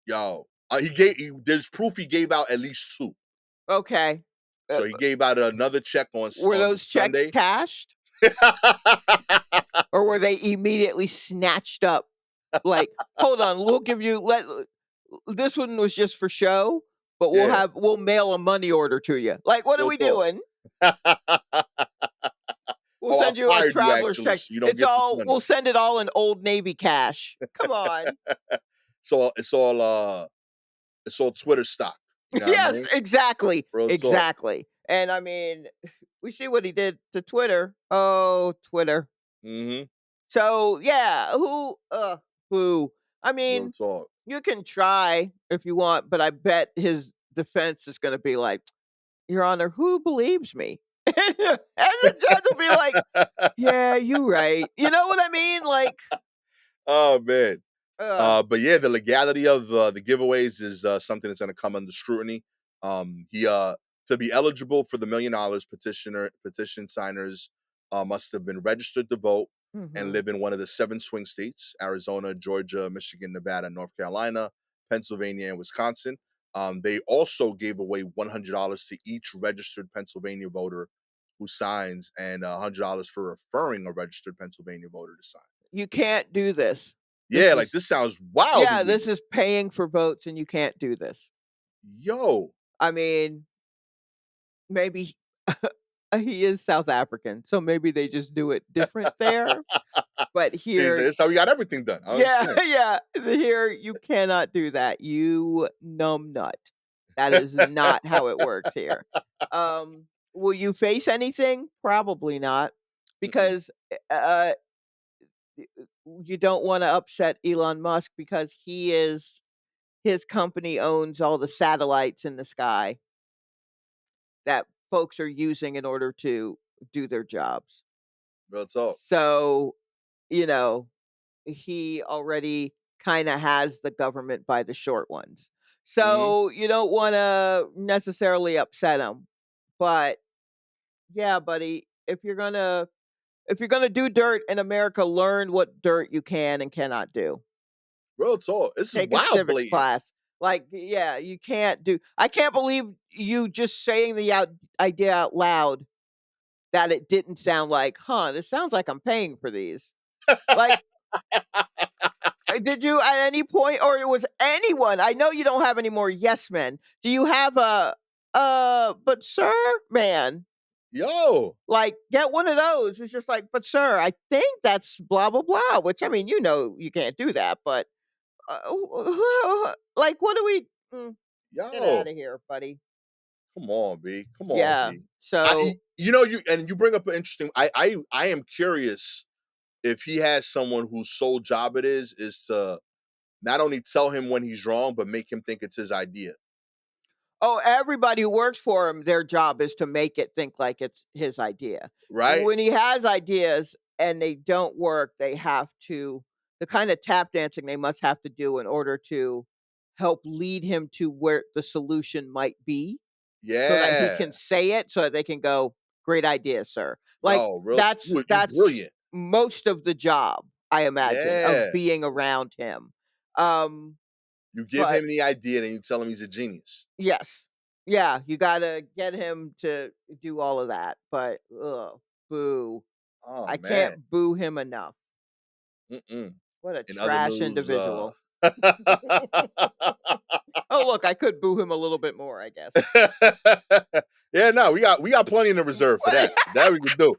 Yo, there's proof he gave out at least two. Okay. Uh, So he gave out another check were on those checks Sunday. cashed or were they immediately snatched up? Like, "Hold on, we'll give you let this one was just for show, but Yeah, we'll mail a money order to you." Like, "What are real we talk. doing? We'll Oh, I send you a fired you traveler's actually, check. so you don't get this money. We'll send it all in Old Navy cash." Come on. So it's all Twitter stock. You know what I Yes, mean? exactly, Real talk. exactly. And I mean, we see what he did to Twitter. Oh, Twitter. Hmm. So, yeah, who? I Real mean, talk. you can try if you want, but I bet his defense is gonna be like, "Your Honor, who believes me?" And the judge will be like, "Yeah, you right." You know what I mean? Like, Oh man. ugh. But yeah, the legality of the giveaways is something that's going to come under scrutiny. He To be eligible for the $1 million, petition signers must have been registered to vote and Mhm, live in one of the 7 swing states: Arizona, Georgia, Michigan, Nevada, North Carolina, Pennsylvania, and Wisconsin. They also gave away $100 to each registered Pennsylvania voter who signs, and $100 for referring a registered Pennsylvania voter to sign. You can't do this. Yeah, This like, is this sounds wild to yeah, me. this is paying for votes, and you can't do this. Yo. I mean, maybe he is South African, so maybe they just do it different there, but It's here it's how we got everything done. I yeah, understand. yeah, here, you cannot do that, you numb nut. That is not how it works here. Will you face anything? Probably not, Mm-mm. because, you don't wanna upset Elon Musk because his company owns all the satellites in the sky that folks are using in order to do their jobs. Real talk. So, you know, he already kinda has the government by the short ones. Mhm. So, you don't wanna necessarily upset him, but yeah, buddy, if you're gonna do dirt in America, learn what dirt you can and cannot do. Real talk. This is Take a wild civics blatant. class. Like, yeah, you can't do I can't believe you just saying the idea out loud that it didn't sound like, "Huh, this sounds like I'm paying for these." Like, did you at any point or it was anyone I know you don't have any more yes men. Do you have a, "But sir" man? Yo. Like, get one of those. It's just like, "But sir, I think that's blah, blah, blah," which, I mean, you know you can't do that, but, like, what do we get out Yo. of here, buddy. Come on, B. Come on, Yeah. B. So You bring up an interesting I am curious if he has someone whose sole job it is to not only tell him when he's wrong, but make him think it's his idea, oh, everybody who works for him, their job is to make it think like it's his idea. right? When he has ideas and they don't work, they have to the kind of tap dancing they must have to do in order to help lead him to where the solution might be so that he Yeah. can say it so that they can go, "Great idea, sir." Like Yo, real you that's brilliant. most of the job, I imagine, of Yeah. being around him. Um, You give but him the idea, then you tell him he's a genius. yes. Yeah, you gotta get him to do all of that, but, ugh, boo. Oh, I man. can't boo him enough. Mm-mm. What a In other trash news, individual. Oh, look, I could boo him a little bit more, I guess. yeah, no, we got plenty in the reserve for that. That we can do.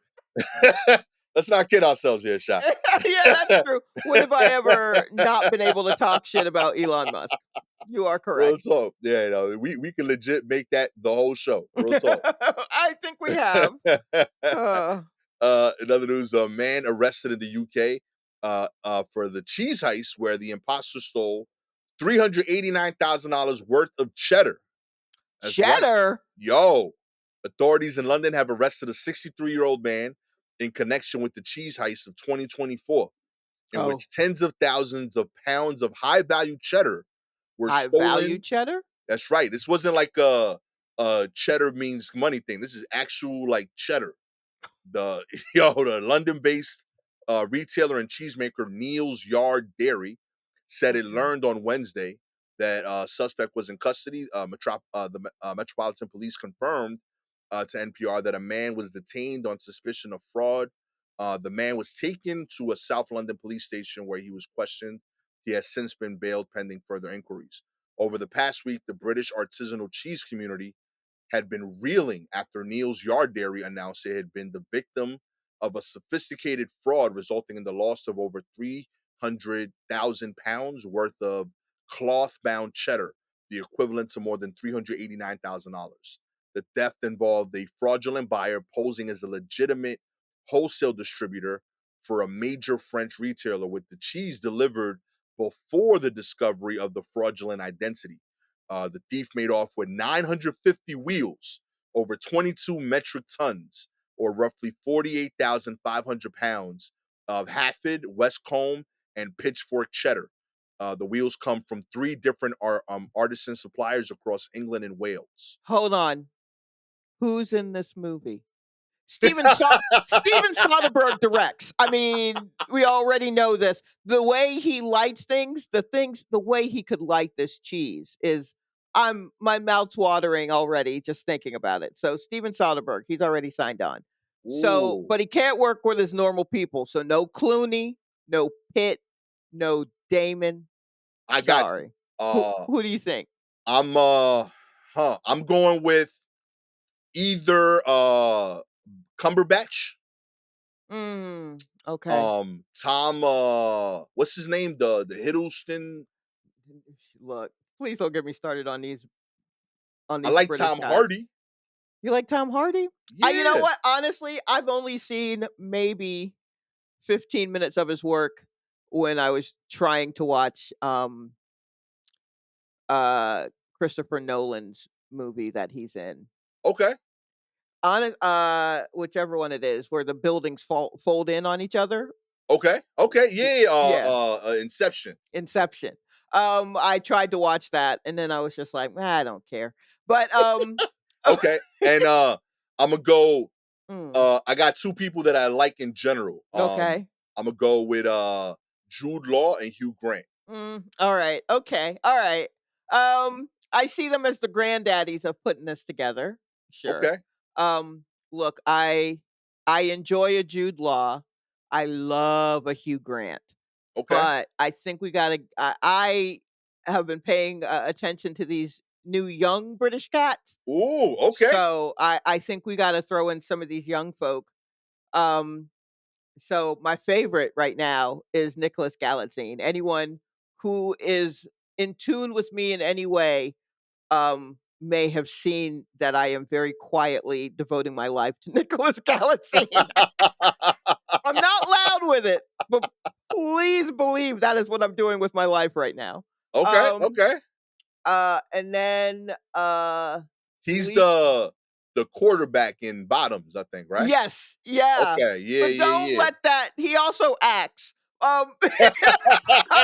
Let's not kid ourselves here, shot. Yeah, that's true. When have I ever not been able to talk shit about Elon Musk? You are Real correct. talk. Yeah, no, we can legit make that the whole show. Real talk. I think we have. Uh, In other news, a man arrested in the UK for the cheese heist where the imposter stole $389,000 worth of cheddar. That's right. cheddar? Yo, authorities in London have arrested a 63-year-old man in connection with the cheese heist of 2024, in Oh, which tens of thousands of pounds of high value cheddar were high value stolen. cheddar? That's right. This wasn't like a cheddar means money thing. This is actual like cheddar. The London-based retailer and cheesemaker Neil's Yard Dairy said it Mhm. learned on Wednesday that suspect was in custody. Metropolitan Police confirmed to NPR that a man was detained on suspicion of fraud. The man was taken to a South London police station where he was questioned. He has since been bailed pending further inquiries. Over the past week, the British artisanal cheese community had been reeling after Neil's Yard Dairy announced it had been the victim of a sophisticated fraud, resulting in the loss of over 300,000 pounds worth of cloth bound cheddar, the equivalent to more than $389,000. The theft involved a fraudulent buyer posing as a legitimate wholesale distributor for a major French retailer, with the cheese delivered before the discovery of the fraudulent identity. The thief made off with 950 wheels, over 22 metric tons, or roughly 48,500 pounds of Hafid, Westcombe, and Pitchfork cheddar. The wheels come from three different artisan suppliers across England and Wales. Hold on. Who's in this movie? Steven Soderbergh directs. I mean, we already know this. The way he lights things, the way he could light this cheese is my mouth's watering already just thinking about it. So Steven Soderbergh, he's already signed on. So, Ooh, but he can't work with his normal people. So no Clooney, no Pitt, no Damon. I got you. Sorry. Who Uh, who do you think? I'm I'm going with either Cumberbatch, Okay. Tom what's his name? The Hiddleston. Look, please don't get me started on I these like British Tom guys. Hardy. You like Tom Hardy? You know Yeah. what? Honestly, I've only seen maybe 15 minutes of his work when I was trying to watch uh Christopher Nolan's movie that he's in. Okay. Honest whichever one it is where the buildings fold in on each other. Okay. Okay. Yeah. Yeah, Inception. Inception. I tried to watch that and then I was just like, "Ah, I don't care." But Okay. And I'm gonna go. mm, I got two people that I like in general. okay. I'm gonna go with Jude Law and Hugh Grant. All right. Okay. All right. I see them as the granddaddies of putting this together. Sure. Okay. Look, I enjoy a Jude Law. I love a Hugh Grant. Okay. But I think we gotta I have been paying, attention to these new young British cats, Ooh. Okay. so I think we gotta throw in some of these young folk. Um, so my favorite right now is Nicholas Galitzine. Anyone who is in tune with me in any way, may have seen that I am very quietly devoting my life to Nicholas Galitzine. I'm not loud with it, but please believe that is what I'm doing with my life right now. Okay. Um, Okay. and then, He's le the quarterback in Bottoms, I think, right? yes, yeah, Okay. Yeah. but don't Yeah. let that he also acts. I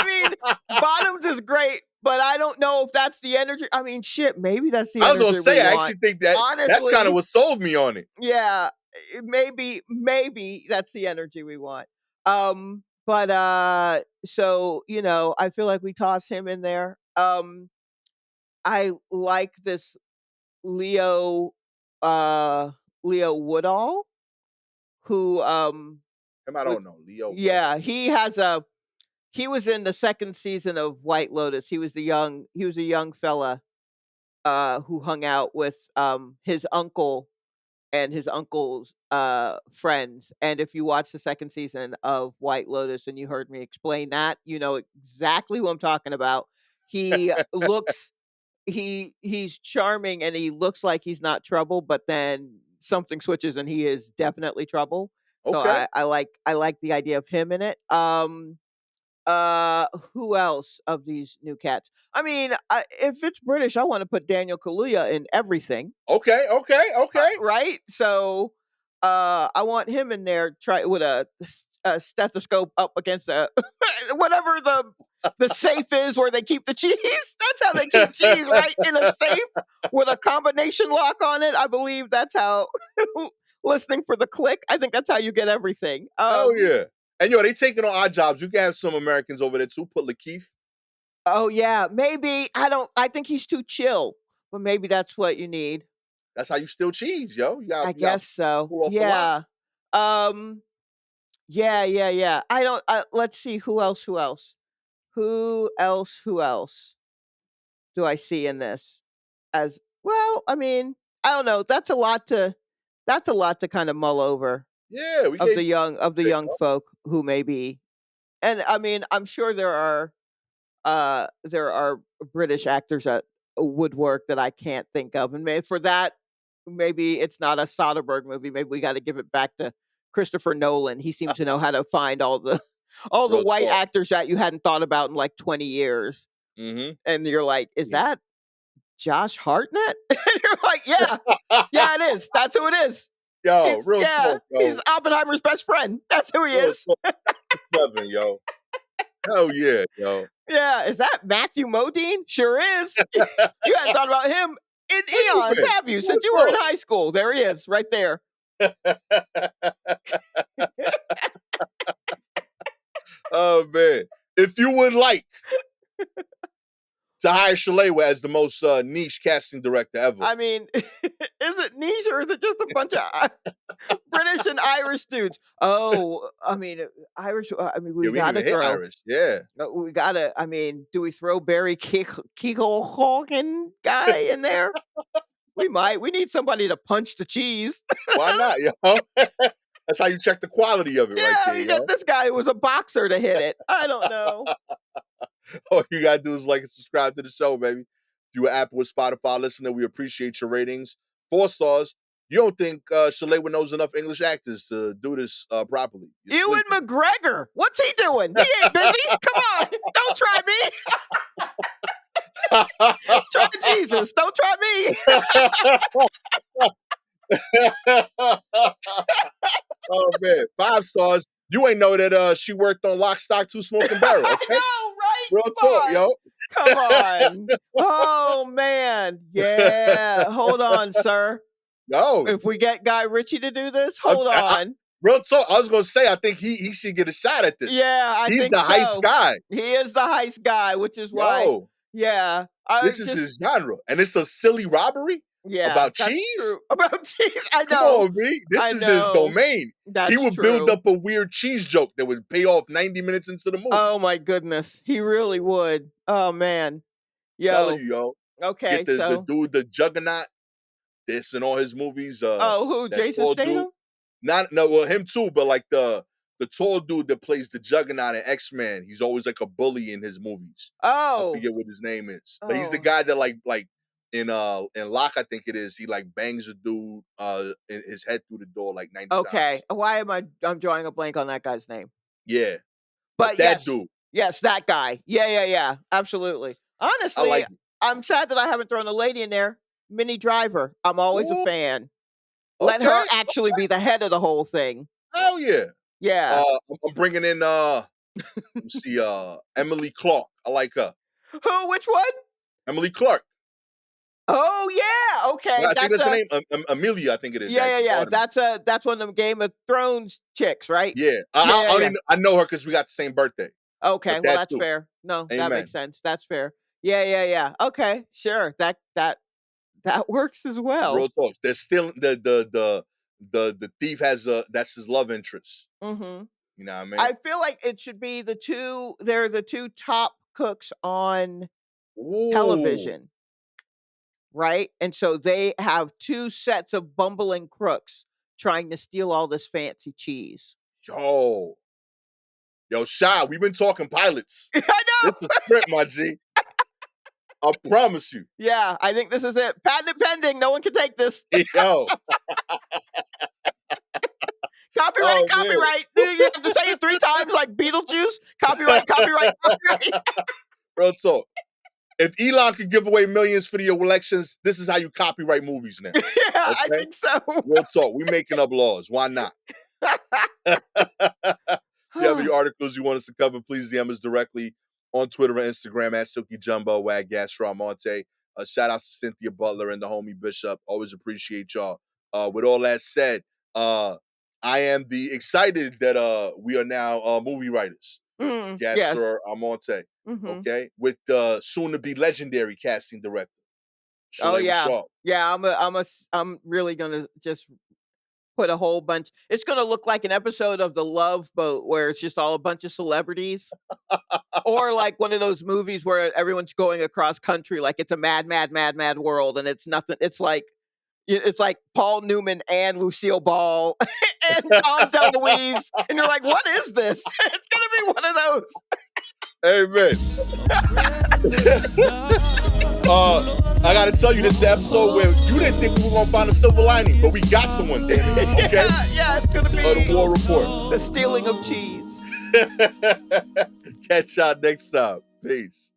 mean, Bottoms is great, but I don't know if that's the energy. I mean, shit, maybe that's the I was gonna energy we say. I want. actually think that that's kind of Honestly, what sold me on it. yeah, maybe that's the energy we want. But, so, I feel like we toss him in there. I like this Leo, uh, Leo Woodall, who, Him, I would don't know. Leo yeah, Woodall. he was in the 2nd season of White Lotus. He was a young fella, who hung out with, his uncle and his uncle's friends. And if you watch the 2nd season of White Lotus and you heard me explain that, you know exactly who I'm talking about. He looks he's charming and he looks like he's not trouble, but then something switches and he is definitely trouble. So Okay. I like the idea of him in it. Who else of these new cats? I mean, if it's British, I want to put Daniel Kaluuya in everything. Okay. Okay. Okay. Right? So, I want him in there try with a stethoscope up against a whatever the safe is where they keep the cheese. That's how they keep cheese, right? In a safe with a combination lock on it. I believe that's how listening for the click. I think that's how you get everything. Hell yeah. And yo, they taking on odd jobs. You can have some Americans over there too. Put Lakeith. Oh yeah, maybe I think he's too chill, but maybe that's what you need. That's how you steal cheese, yo. I You got guess so. pull off the line. Yeah. Um Yeah, yeah, yeah. I don't let's see who else? Who else do I see in this? As well, I mean, I don't know. That's a lot to kind of mull over Yeah, we gave of the you young folk who may be. And I mean, I'm sure there are British actors that would work that I can't think of. And maybe for that, maybe it's not a Soderbergh movie. Maybe we got to give it back to Christopher Nolan. He seemed to know how to find all the all the real white talk. actors that you hadn't thought about in like 20 years. Mhm. And you're like, is Yeah. that Josh Hartnett? And you're like, yeah, yeah, it is. That's who it is. Yo, real talk, He's yo. Oppenheimer's best friend. That's who he Real is. talk. 7, yo. Hell yeah, yo. Yeah, is that Matthew Modine? Sure is. You hadn't thought about him in Where you eons, been? have you? Real Since you were in talk. high school. There he is, right there. Oh man. If you would like to hire Shalewa as the most niche casting director ever. I mean, is it niche or is it just a bunch of British and Irish dudes. Oh, I mean, Irish. I mean, Yeah, we we didn't gotta even hit throw. Irish. Yeah. We gotta. I mean, do we throw Barry Keoghan guy in there? We might. We need somebody to punch the cheese. Why not, yo? That's how you check the quality of it right Yeah, there, we get yo. this guy who was a boxer to hit it. I don't know. All you gotta do is like and subscribe to the show, baby. If you're an Apple or Spotify listener, we appreciate your ratings. 4 stars. You don't think Shalewa knows enough English actors to do this properly. You're Ewan sleeping. McGregor. What's he doing? He ain't busy. Come on. Don't try me. Try Jesus. Don't try me. Oh man, 5 stars. You ain't know that she worked on Lock, Stock, Two Smoking Barrel, I okay? know, right? Real Come talk, on. yo. Come on. Oh man. Yeah. Hold on, sir. No, If we get Guy Ritchie to do this, I'm hold I on. real talk. I was gonna say I think he should get a shot at this. Yeah, I He's the think heist so. guy. He is the heist guy, which is why, Yo, yeah, I this is just, his genre. And it's a silly robbery yeah, about that's cheese? true. About cheese, I Come know, on, B. This I is his know. domain. He That's would build true. up a weird cheese joke that would pay off 90 minutes into the movie. Oh my goodness, he really would. Oh man, Telling yo. you, yo. Okay, Get the so, dude, the juggernaut, this in all his movies. oh, who? That Jason tall dude. Statham? Not no, well, him too, but like the tall dude that plays the Juggernaut in X-Men. He's always like a bully in his movies. I Oh, forget what his name is, but he's the oh, guy that like in Lock, I think it is. He like bangs a dude in his head through the door like 90 okay. times. Why am I'm drawing a blank on that guy's name? Yeah, but But that yes, dude, yes, that guy. Yeah, yeah, yeah, absolutely. I Honestly, like it. I'm sad that I haven't thrown a lady in there. Minnie Driver, I'm always a Ooh, fan. Let her okay, actually be the head of the whole thing. hell yeah. Yeah. I'm bringing in let me see Emily Clark. I like her. Who? Which one? Emily Clark. Oh yeah. Okay, I think that's that's the a name. Amelia, I think it is yeah, yeah, actually. yeah. Pardon me. That's one of them Game of Thrones chicks, right? Yeah, Yeah, I yeah, only yeah. I know her because we got the same birthday, Okay, but well that that's too. fair. No, that makes Amen. sense. That's fair. Yeah, yeah, yeah. Okay, sure. That works as well. Real talk. They're still the thief has a that's his love interest. Mhm. You know what I mean? I feel like it should be the 2 they're the 2 top cooks on Ooh, television, right? And so they have 2 sets of bumbling crooks trying to steal all this fancy cheese. yo, yo, Shy. We've been talking pilots. I This know! is script, my G. I promise you. Yeah, I think this is it. Patent pending, no one can take this. Yo, Copyright, oh man, copyright. You have to say it 3 times like Beetlejuice. Copyright, copyright, copyright. real talk. If Elon could give away millions for the elections, this is how you copyright movies now. Yeah, I Okay, think so. real talk. We making up laws. Why not? If you have any articles you want us to cover, please DM us directly on Twitter and Instagram at Silky Jumbo, at Gastor Almonte. Shout out to Cynthia Butler and the homie Bishop. Always appreciate y'all. With all that said, I am the excited that we are now movie writers. Yes. Gastor Almonte, Mhm. okay, with the soon to be legendary casting director, Oh, Shalewa yeah. Sharpe. Yeah, I'm really gonna just put a whole bunch it's gonna look like an episode of The Love Boat where it's just all a bunch of celebrities, or like one of those movies where everyone's going across country, like it's a mad, mad, mad, mad world, and it's nothing it's like Paul Newman and Lucille Ball and Tom DeLuise, and you're like, "What is this?" It's gonna be one of those. Amen. I gotta tell you, this is the episode where you didn't think we were gonna find a silver lining, but we got someone, damn it. Okay? Yeah, yeah, it's gonna The be war report. the stealing of cheese. Catch y'all next time. Peace.